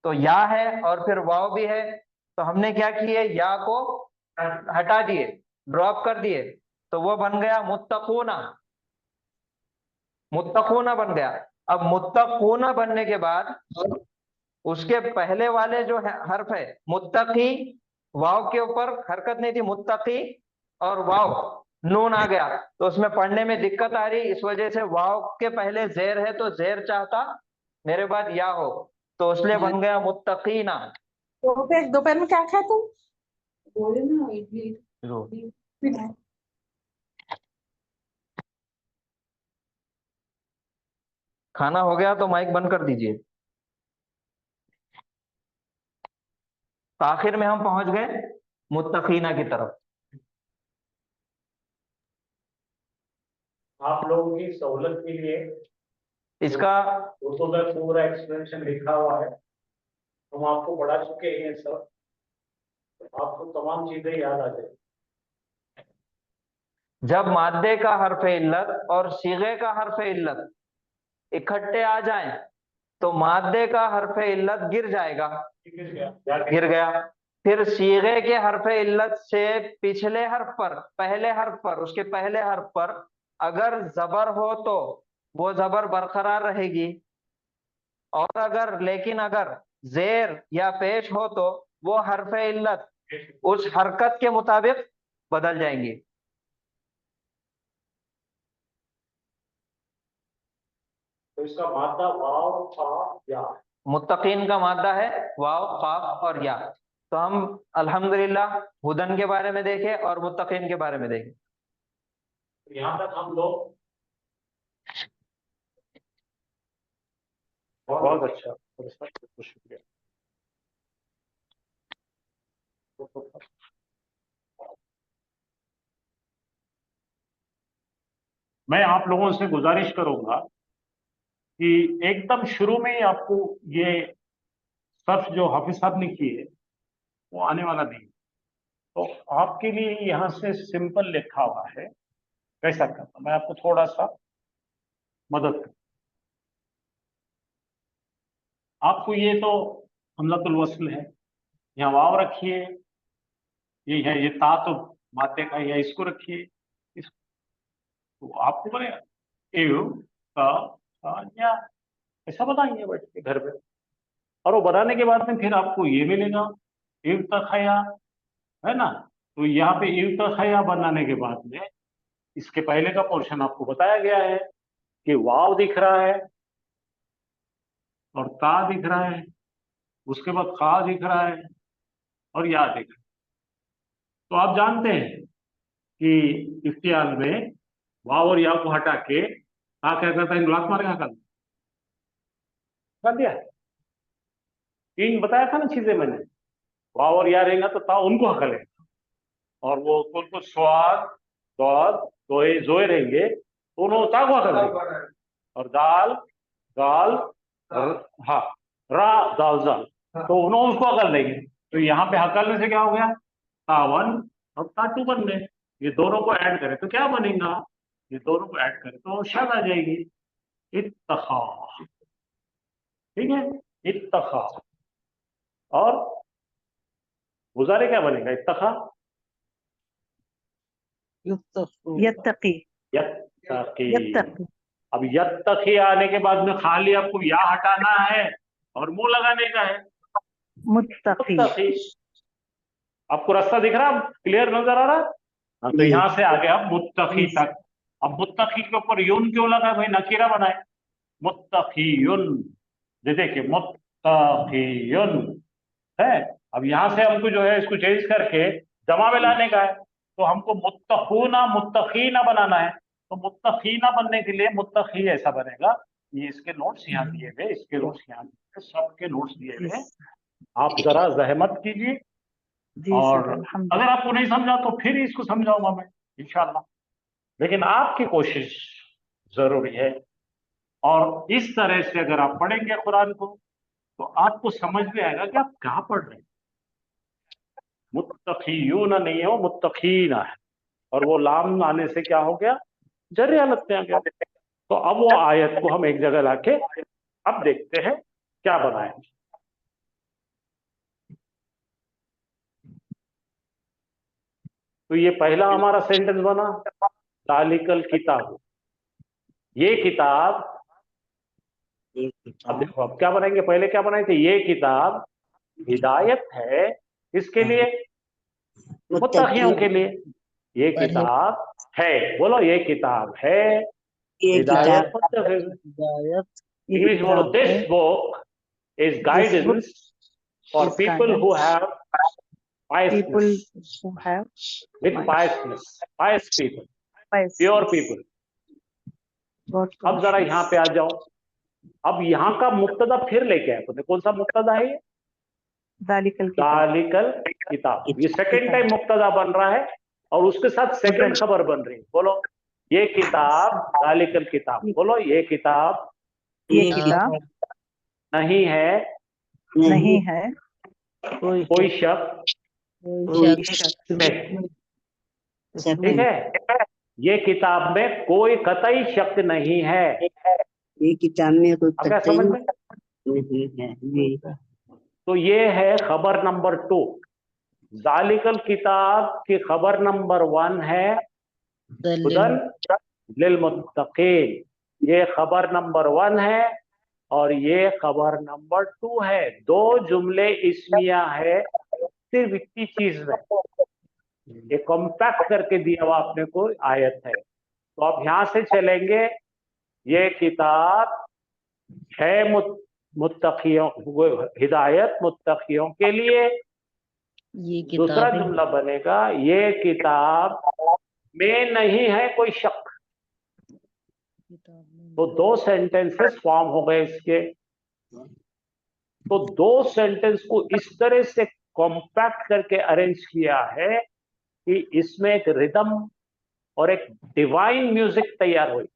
तो या है और फिर वाव भी है, तो हमने क्या किए, या को हटा दिए, ड्रॉप कर दिए, तो वो बन गया मुत्तकूना। मुत्तकूना बन गया। अब मुत्तकूना बनने के बाद उसके पहले वाले जो है हर्फ है मुत्तकी, वाव के ऊपर हरकत नहीं थी, मुत्तकी और वाव नून आ गया, तो उसमें पढ़ने में दिक्कत आ रही, इस वजह से वाव के पहले जेर है तो जेर चाहता मेरे बाद या हो, तो इसलिए बन गया मुत्तकीना। दोपहर में क्या खाया तुम? बोले ना इडली। खाना हो गया तो माइक बंद कर दीजिए। तो आखिर में हम पहुंच गए मुत्तकीना की तरफ। आप लोगों की सहूलत के लिए इसका उर्दू में पूरा एक्सप्लेनेशन लिखा हुआ है, हम आपको पढ़ा चुके हैं सब, आपको तमाम चीजें याद आ जाएगी। जब मादे का हर्फ इल्लत और सीगे का हर्फ इल्लत इकट्ठे आ जाएं तो मादे का हर्फ इल्लत गिर जाएगा, गिर गया। फिर सीगे के हर्फ इल्लत से पिछले हर्फ पर, पहले हर्फ पर, उसके पहले हर्फ पर अगर जबर हो तो वो जबर बरकरार रहेगी, और अगर लेकिन अगर जेर या पेश हो तो वो हर्फ इल्लत उस हरकत के मुताबिक बदल जाएंगी। तो इसका मादा वाव था या, मुत्तकीन का मादा है वाव काफ और या। तो हम अल्हम्दुलिल्लाह हुदन के बारे में देखे और मुत्तकीन के बारे में देखे। यहाँ तक हम लोग बहुत अच्छा, बहुत शुक्रिया। मैं आप लोगों से गुजारिश करूंगा कि एकदम शुरू में ही आपको ये सर्फ जो हाफिज साहब ने की है वो आने वाला नहीं, तो आपके लिए यहाँ से सिंपल लिखा हुआ है कैसा करना, मैं आपको थोड़ा सा मदद कर। आपको ये तो हमलतुल वस्ल है, यहाँ वाव रखिए, ये है ये ता तो माते का, या इसको रखिए, तो आपको बनेगा एव का या, ऐसा बनाएंगे बैठ के घर पे, और वो बनाने के बाद में फिर आपको ये मिलेगा एव तखया, है ना। तो यहाँ पे एव तखया बनाने के बाद में इसके पहले का पोर्शन आपको बताया गया है कि वाव दिख रहा है और ता दिख रहा है, उसके बाद खा दिख रहा है और या दिख रहा है। तो आप जानते हैं कि इफ्तियाल में वाव और या को हटा के ता क्या करता है, ब्लॉक मारेगा, कर दिया, तीन बताया था ना चीजें मैंने, वाव और या रहेगा तो ता उनको हकलेगा, और वो कुल स्वाद दौद दोए जोए रहेंगे तो उन्होंने ता को हकल देंगे, और दाल दाल हाँ रा दाल जाल तो उन्होंने उसको हकल देंगे। तो यहाँ पे हकलने से क्या हो गया, तावन और ताटू बन गए। ये दोनों को ऐड करें तो क्या बनेगा, ये दोनों को ऐड करें तो शद आ जाएगी, इत्तखा, ठीक है, इत्तखा। और गुजारे क्या बनेगा, इत्तखा यत्तकी। यत्तकी। अब यत्तकी आने के बाद में खाली आपको या हटाना है और मुंह लगाने का है, मुत्तकी। आपको रास्ता दिख रहा है, क्लियर नजर आ रहा है। हाँ, तो यहाँ से आ गया मुत्तकी तक। अब मुत्तकी के ऊपर यून क्यों लगा भाई, नकीरा बनाए, मुत्तकीयुन, देखिए मुत्तकीयुन है। अब यहाँ से हमको जो है इसको चेंज करके जमा में लाने का है, तो हमको मुत्तखूना मुत्तकीना बनाना है। तो मुत्तकीना बनने के लिए मुत्तकी ऐसा बनेगा, ये इसके नोट्स यहाँ दिए हुए, इसके नोट्स यहाँ दिए हुए, सबके नोट्स दिए हुए, आप जरा जहमत कीजिए, और अगर आपको नहीं समझा तो फिर इसको समझाऊंगा मैं इंशाल्लाह, लेकिन आपकी कोशिश जरूरी है। और इस तरह से अगर आप पढ़ेंगे कुरान को तो आपको समझ में आएगा कि आप क्या पढ़ रहे हैं। मुत्तकीयून नहीं है, वो मुत्तकीना है, और वो लाम आने से क्या हो गया, जर हालत में आ गया। तो अब वो आयत को हम एक जगह लाके अब देखते हैं क्या बनाए। तो ये पहला हमारा सेंटेंस बना, तालिकल किताब, ये किताब। अब देखो अब क्या बनाएंगे, पहले क्या बनाए थे, ये किताब हिदायत है किसके लिए, मुत्तकियों के लिए। ये किताब है, बोलो ये किताब है हिदायत इंग्लिश बोलो, this book is guidance for people who have piousness, with piousness, pious people, pure people। अब जरा यहाँ पे आ जाओ, अब यहाँ का मुक्तदा फिर लेके आए, तो कौन सा मुक्तदा है ये, दालिकल किताब। ये सेकंड टाइम मुक्तदा बन रहा है और उसके साथ सेकंड खबर बन रही है। बोलो ये किताब दालिकल किताब, बोलो ये किताब नहीं है कोई शक में, ठीक है, ये किताब में कोई कतई शक नहीं है। ये किताब में कोई अब क्या समझ में, नहीं है। तो ये है खबर नंबर 2। जालिकल किताब की खबर नंबर 1 है हुदन लिल मुत्तकीन, ये खबर नंबर 1 है और ये खबर नंबर 2 है। 2 जुमले इस्मिया है सिर्फ इतनी चीज में, ये कॉम्पैक्ट करके दिया हुआ आपने को आयत है। तो अब यहां से चलेंगे, ये किताब है मुत्तकियों, हिदायत मुत्तकियों के लिए। ये दूसरा जुमला बनेगा ये किताब में नहीं है कोई शक। तो 2 सेंटेंसेस फॉर्म हो गए इसके। तो 2 सेंटेंस को इस तरह से कॉम्पैक्ट करके अरेंज किया है कि इसमें एक रिदम और एक डिवाइन म्यूजिक तैयार हुई।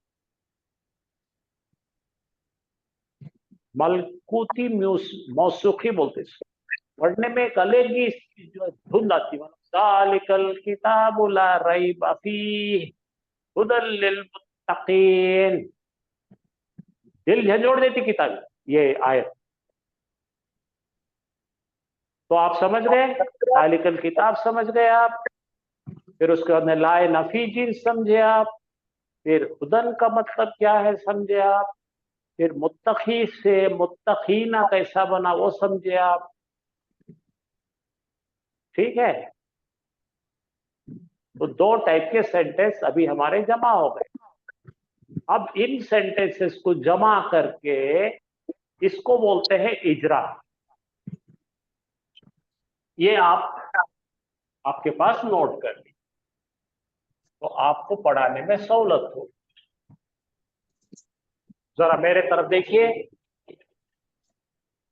मलकूती मौसूखी बोलते इसको, पढ़ने में एक अलग ही जो धुन आती है। जालिकल किताबु ला रैब फीह हुदल लिल मुत्तकीन, दिल झंझोड़ देती किताब ये आयत। तो आप समझ गए, जालिकल किताब समझ गए आप, फिर उसके बाद में लाए नफी जींस समझे आप, फिर हुदन का मतलब क्या है समझे आप, फिर मुत्तकी से मुत्तकीना कैसा बना वो समझे आप, ठीक है। तो 2 टाइप के सेंटेंस अभी हमारे जमा हो गए। अब इन सेंटेंसेस को जमा करके इसको बोलते हैं इजरा। ये आपके पास नोट कर ली तो आपको पढ़ाने में सहूलत हो। जरा मेरे तरफ देखिए,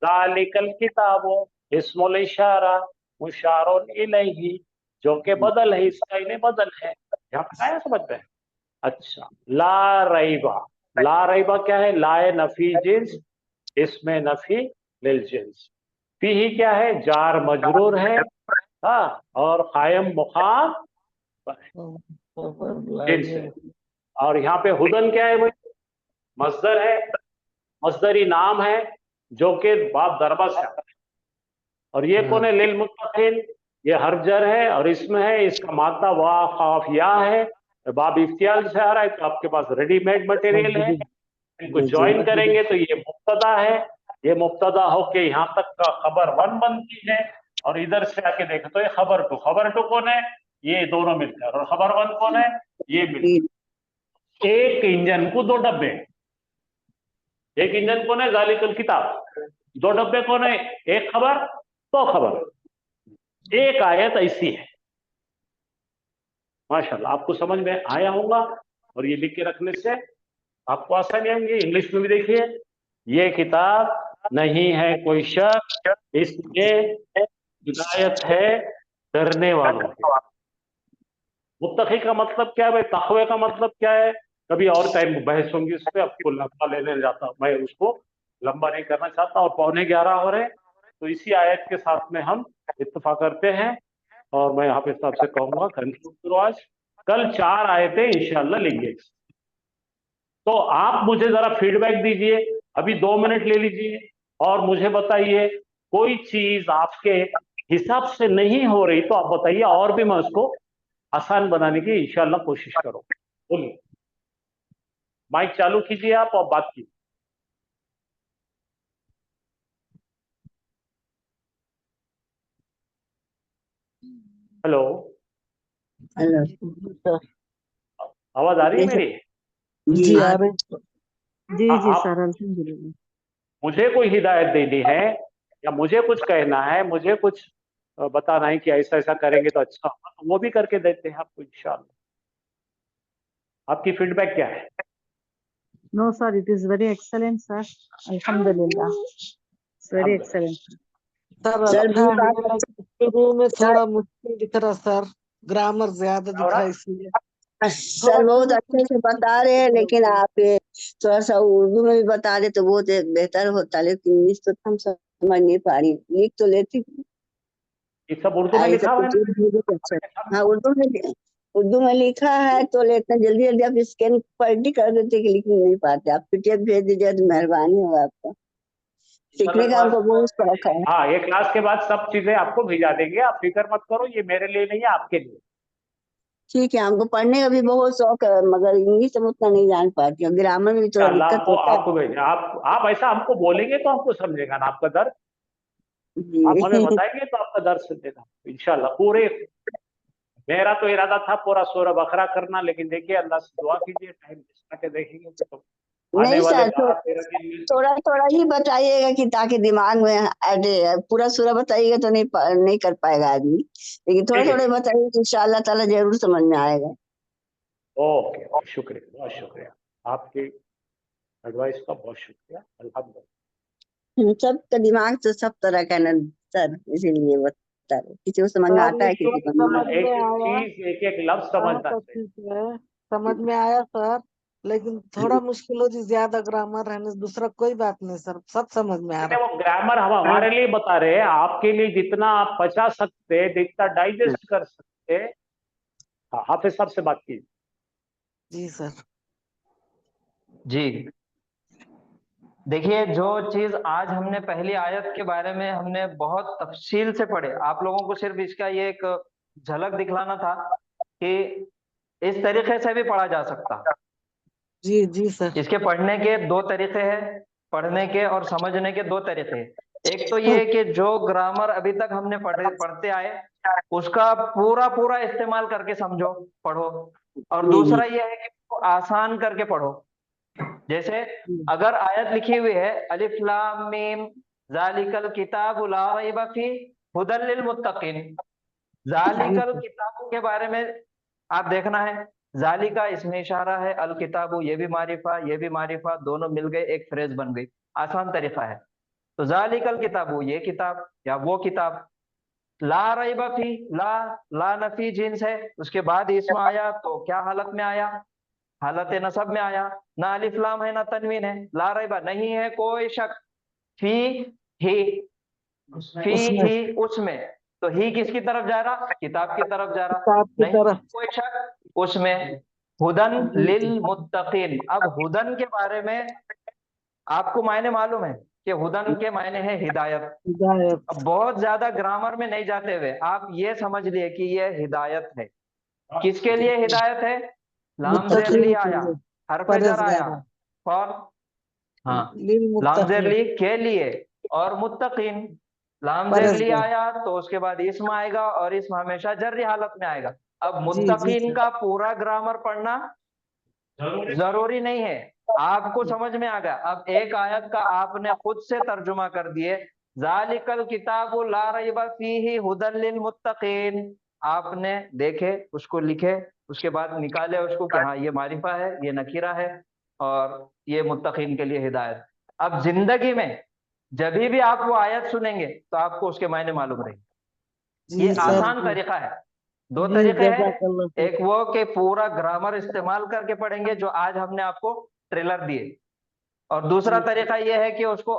जालिकल किताबो इस्मुल इशारा मुशारुन इलैहि, जो के बदल है, इसका इन्हें बदल है, यहाँ पे आया समझ में। अच्छा, ला रईबा, ला रईबा क्या है, लाए नफी जिन्स, इसमें नफी लिल जिन्स, फीही क्या है, जार मजरूर है, हाँ, और कायम मुकाम जिन्स है। और यहाँ पे हुदन क्या है भाई, मस्दर है, मस्दरी नाम है जो कि बाप दरबा से आता है। और ये कौन है, लिल मुत्तकीन, ये हरजर है और इसमें है, इसका मादा वाह खाफ या है, बाब इफ्तियाल से आ रहा है, तो आपके पास रेडीमेड मटेरियल है। इनको ज्वाइन करेंगे तो ये मुब्तदा है, ये मुब्तदा होके यहाँ तक का खबर 1 बनती है, और इधर से आके देखो तो ये खबर 2, खबर 2 कौन है, ये दोनों मिलकर, और खबर 1 कौन है, ये मिलकर। एक इंजन को 2 डब्बे, एक इंजन कौन है, जालिकल किताब, 2 डब्बे कौन है, एक खबर 2 खबर, एक आयत ऐसी है। माशाल्लाह आपको समझ में आया होगा, और ये लिख के रखने से आपको आसानी आएंगी। इंग्लिश में भी देखिए, ये किताब नहीं है कोई शक, इसमें हिदायत है डरने वालों की। मुत्तकी का मतलब क्या है भाई, तक़वे का मतलब क्या है, कभी और टाइम बहस होंगी उस पर, आपको लंबा लेने जाता मैं उसको लंबा नहीं करना चाहता। और 11:15 हो रहे, तो इसी आयत के साथ में हम इत्तफाक करते हैं और मैं हाफिज साहब से कहूंगा कंक्लूड करो आज। कल 4 आयतें इंशाल्लाह लेंगे। तो आप मुझे जरा फीडबैक दीजिए, अभी 2 मिनट ले लीजिए और मुझे बताइए कोई चीज आपके हिसाब से नहीं हो रही तो आप बताइए, और भी मैं उसको आसान बनाने की इंशाल्लाह कोशिश करूँ। बोलिए, माइक चालू कीजिए आप और बात कीजिए। हेलो, हेलो आवाज आ रही है मेरी? जी आ रही जी हाँ, जी आप सर, अल्हम्दुलिल्लाह। मुझे कोई हिदायत देनी है या मुझे कुछ कहना है, मुझे कुछ बताना है कि ऐसा ऐसा करेंगे तो अच्छा होगा, तो वो भी करके देते हैं आपको इंशाल्लाह। आपकी फीडबैक क्या है? No sir, it is very excellent sir, अल्हम्दुलिल्लाह, it's very excellent. Sir sir अच्छा भी बात है, शुरू में थोड़ा मुश्किल दिख रहा सर, ग्रामर ज्यादा क्या हो दिख रहा रहा है? है इसलिए सर बहुत अच्छे से बता रहे हैं, लेकिन आप ये थोड़ा सा उर्दू में भी बता दे तो बहुत बेहतर होता, लेकिन इंग्लिश तो हम समझ नहीं पा रही, लिख तो लेती ये सब उर्दू में ऐसा लिखा हुआ है कुछ ना? भेजे तो अच्छा। हाँ उर्दू में लिखा है, तो इतना जल्दी जल्दी आप स्कैन पलटी कर देते कि लिख नहीं पाते। आप पीडीएफ भेज दीजिए तो मेहरबानी होगा आपका, सीखने का हमको बहुत शौक है। हाँ, ये क्लास के बाद सब चीजें आपको भिजा देंगे, आप फिक्र मत करो, ये मेरे लिए नहीं है, आपके लिए। ठीक है, हमको पढ़ने का भी बहुत शौक है, मगर इंग्लिश हम उतना नहीं जान पाती हूँ, ग्रामर में भी थोड़ा अल्लाह दिक्कत आपको होता है। आपको भेजे, आप ऐसा हमको बोलेंगे तो हमको समझेगा ना आपका दर्द। आप हमें जी बताएंगे तो आपका दर्द समझेगा इंशाल्लाह। पूरे मेरा तो इरादा था पूरा सूरह बकरा करना, लेकिन देखिए अल्लाह से दुआ कीजिए, टाइम के देखेंगे तो आने नहीं वाले सर, 12-13 दिन में। थोड़ा थोड़ा ही बताइएगा कि ताकि दिमाग में पूरा सूरा बताइएगा तो नहीं कर पाएगा आदमी, लेकिन थोड़ा ठीक है, थोड़ा बताइए तो इंशाअल्लाह ताला जरूर समझ में आएगा। ओके ओके, शुक्रिया, बहुत शुक्रिया आपकी एडवाइस का, बहुत शुक्रिया। अल्हम्दुलिल्लाह। सबका दिमाग तो सब तरह का है ना सर, इसीलिए बता रहे, किसी को समझ में सर आता ये है किसी सब को नहीं समझ आता। एक में एक आया, चीज, एक एक लफ्ज हाँ समझना तो चाहिए। ठीक है, समझ में आया सर, लेकिन थोड़ा मुश्किल हो जी, ज्यादा ग्रामर है, दूसरा कोई बात नहीं सर, सब समझ में आ नहीं, रहा वो ग्रामर हम हमारे लिए बता रहे हैं, आपके लिए जितना आप पचा सकते हैं, जितना डाइजेस्ट कर सकते हैं। हाँ, हाफिज साहब से बात कीजिए। जी सर। जी देखिए, जो चीज आज हमने पहली आयत के बारे में हमने बहुत तफसील से पढ़े, आप लोगों को सिर्फ इसका ये एक झलक दिखलाना था कि इस तरीके से भी पढ़ा जा सकता। जी जी सर। इसके पढ़ने के दो तरीके हैं, पढ़ने के और समझने के दो तरीके हैं। एक तो ये कि जो ग्रामर अभी तक हमने पढ़ते आए उसका पूरा पूरा इस्तेमाल करके समझो, पढ़ो। और दूसरा ये है कि उसको आसान करके पढ़ो। जैसे अगर आयत लिखी हुई है अलिफ लाम मीम जालिकल किताबु ला रैब फी हुदल लिल मुत्तकीन, जालिकल किताबु के बारे में आप देखना है, जालिका इसमें इशारा है, अल किताबु ये भी मारिफा, ये भी मारिफा, दोनों मिल गए एक फ्रेज बन गई। आसान तरीका है। तो जालिकल किताबु ये किताब या वो किताब, ला रैब फी, ला नफी जिन्स है, उसके बाद इसमें आया तो क्या हालत में आया, हालत नसब में आया, ना अलिफ लाम है ना तनवीन है, ला रैबा नहीं है कोई शक, फी ही, फी उसमें ही उसमें, तो ही किसकी तरफ जा रहा, किताब की तरफ जा रहा, किताब की नहीं तरह। कोई शक उसमें। हुदन जी लिल जी। मुत्तकीन, अब हुदन के बारे में आपको मायने मालूम है कि हुदन के मायने है हिदायत। हिदायत। अब बहुत ज्यादा ग्रामर में नहीं जाते हुए आप ये समझ लिए कि ये हिदायत है। किसके लिए हिदायत है? लाम जेर ली मुत्तकीन के आया, लिए, हरफ जर आया, परहेजगार, कौन? हाँ, लिल लाम जेर मुत्तकीन, ली के लिए, और मुत्तकीन, लाम जेर ली परहेजगार। आया तो उसके बाद इसम आएगा और इसम हमेशा जर्री हालत में आएगा। अब जी जी मुत्तकीन सर। का पूरा ग्रामर पढ़ना जरूरी नहीं है, आपको समझ में आ गया। अब एक आयत का आपने खुद से तर्जुमा कर दिए, जालिकल किताबु ला रैब फीही हुदल लिल मुत्तकीन, आपने देखे उसको लिखे, उसके बाद निकाले उसको कि हाँ ये मारिफा है, ये नकीरा है, और ये मुत्तकीन के लिए हिदायत। अब जिंदगी में जब भी आप वो आयत सुनेंगे तो आपको उसके मायने मालूम रहेंगे। जी ये सर। आसान तरीका है। दो जी तरीके हैं, जज़ाकल्लाह सर। एक वो कि पूरा ग्रामर इस्तेमाल करके पढ़ेंगे जो आज हमने आपको ट्रेलर दिए, और दूसरा जी तरीका यह है कि उसको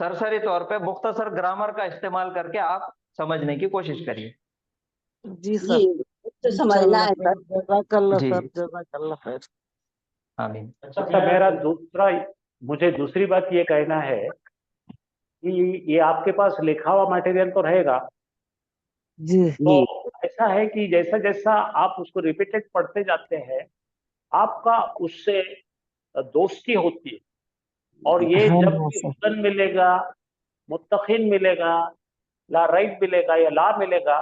सरसरी तौर पे मुख्तसर ग्रामर का इस्तेमाल करके आप समझने की कोशिश करिए। जी सर, जी तो समझना है सर। जज़ाकल्लाह जी। सर, जज़ाकल्लाह खैर। आमीन। अच्छा, मुझे दूसरी बात ये कहना है कि ये आपके पास लिखा हुआ मटेरियल तो रहेगा, जी तो ऐसा है कि जैसा जैसा आप उसको रिपीटेड पढ़ते जाते हैं, आपका उससे दोस्ती होती है। और ये हाँ जब हाँ भी सर, हुदन मिलेगा, मुत्तकीन मिलेगा, ला राइट मिलेगा या ला मिलेगा,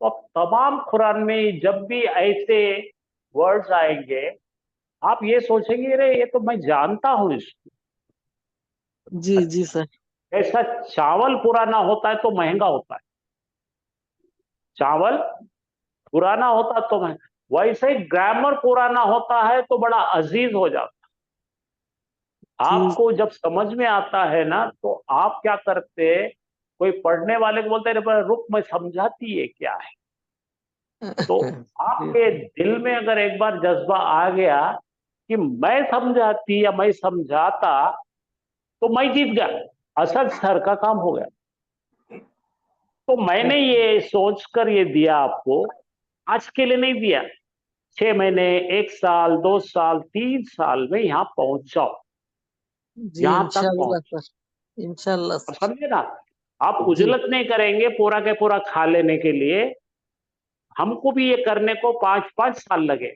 तो अब तमाम कुरान में जब भी ऐसे वर्ड्स आएंगे, आप ये सोचेंगे अरे ये तो मैं जानता हूँ इसको। जी जी सर, ऐसा चावल पुराना होता है तो महंगा होता है, चावल पुराना होता है तो महंगा, वैसे ही ग्रामर पुराना होता है तो बड़ा अजीज हो जाता है। आपको जब समझ में आता है ना, तो आप क्या करते, कोई पढ़ने वाले को बोलते हैं रुक मैं समझाती है क्या है। तो आपके दिल में अगर एक बार जज्बा आ गया कि मैं समझाती या मैं समझाता, तो मैं जीत गया, असद सर का काम हो गया। तो मैंने ये सोचकर ये दिया आपको, आज के लिए नहीं दिया, 6 महीने, 1 साल, 2 साल, 3 साल में यहाँ पहुंच जाओ, जी यहाँ तक इंशाल्लाह पहुंच। सर, इंशाल्लाह अब सर। समझे ना, आप जी उजलत नहीं करेंगे पूरा के पूरा खा लेने के लिए। हमको भी ये करने को 5-5 साल लगे।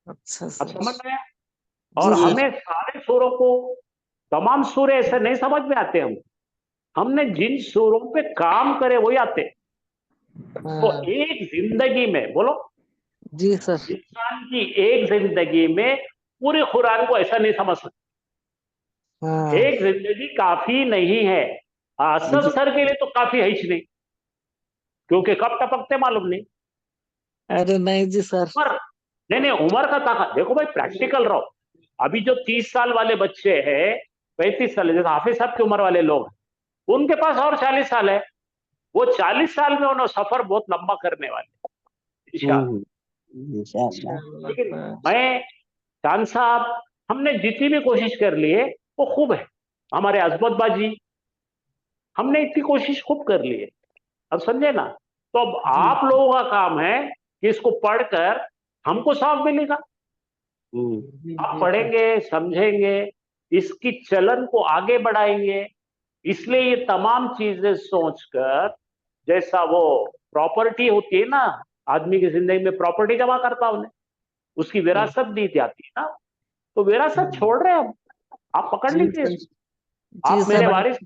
अच्छा अब सर, समझ में आया? और जी सर, हमें सारे सूरों को, तमाम सूरे ऐसे नहीं समझ में आते हम, हमने जिन सूरों पे काम करे वही आते। तो हाँ एक जिंदगी में बोलो, जी सर, इंसान की एक जिंदगी में पूरे कुरान को ऐसा नहीं समझ सकते। हाँ एक जिंदगी काफी नहीं है। असद सर के लिए तो काफी है ही नहीं, क्योंकि कब टपकते मालूम नहीं। अरे नहीं जी सर, उम्र, नहीं उम्र का ताकत देखो भाई, प्रैक्टिकल रहो। अभी जो 30 साल वाले बच्चे हैं, 35 साल, जैसे हाफिज साहब की उम्र वाले लोग, उनके पास और 40 साल है। वो 40 साल में उन्होंने सफर बहुत लंबा करने वाले इंशाअल्लाह। इंशाल्लाह। इंशाल्लाह लेकिन सर। मैं, चांद साहब, हमने जितनी भी कोशिश कर ली है वो खूब है। हमारे अजमत बाजी, हमने इतनी कोशिश खूब कर ली है। अब समझे ना, तो अब जी आप लोगों का काम है कि इसको पढ़कर हमको साफ मिलेगा। जी आप जी सर, पढ़ेंगे, समझेंगे, इसकी चलन को आगे बढ़ाएंगे। इसलिए ये तमाम चीजें सोचकर, जैसा वो प्रॉपर्टी होती है ना, आदमी की जिंदगी में प्रॉपर्टी जमा करता उन्हें, उसकी विरासत दी जाती है ना, तो विरासत छोड़ रहे हैं हम, आप पकड़ जी लीजिए सर, इसको, जी आप मेरे सर, वारिस,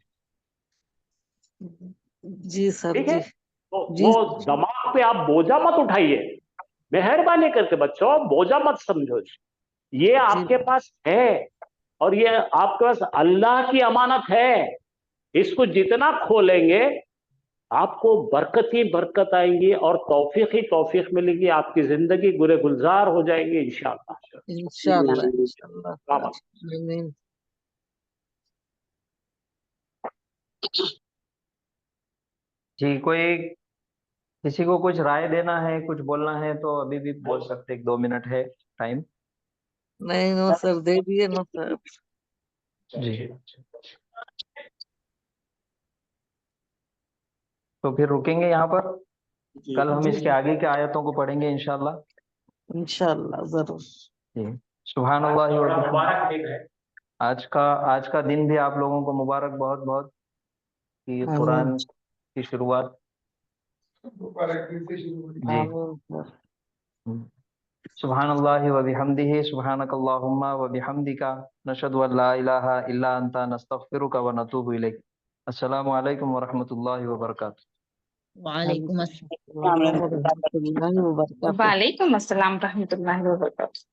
जी सर, ठीक है। जी तो जी वो दिमाग पे आप बोझा मत उठाइए, मेहरबानी करके बच्चों, बोझा मत समझो। ये जी आपके पास है, और ये आपके पास अल्लाह की अमानत है। इसको जितना खोलेंगे, आपको बरकत ही बरकत आएंगी और तौफीक ही तौफीक मिलेगी, आपकी जिंदगी गुरे गुलजार हो जाएंगी इंशाअल्लाह। इंशाल्लाह, इंशाल्लाह काम सर, आमीन। जी, कोई किसी को कुछ राय देना है, कुछ बोलना है तो अभी भी बोल सकते, 1-2 मिनट है टाइम। नहीं नो सर, दे दिए नो सर। जी, तो फिर रुकेंगे यहाँ पर। कल हम जी इसके आगे के आयतों को पढ़ेंगे इंशाल्लाह। इंशाल्लाह जरूर। जी, सुभान अल्लाह व बिहम्दिही। आज का दिन भी आप लोगों को मुबारक, बहुत बहुत, कि आमीन, कुरान की शुरुआत। जी, आमीन सर। सुभान अल्लाह व बिहम्दिही, सुभानक अल्लाहुम्मा व बिहम्दिका, नशहदु अन ला इलाहा इल्ला अंता, नस्तगफिरुका व नतूबु इलैक। अस्सलामु अलैकुम व रहमतुल्लाहि व बरकातुहू। वालेकुम अस्सलाम वालेकुम रहमतुल्लाहि व बरकातुहू। वालेकुम अस्सलाम रहमतुल्लाहि व बरकातुहू।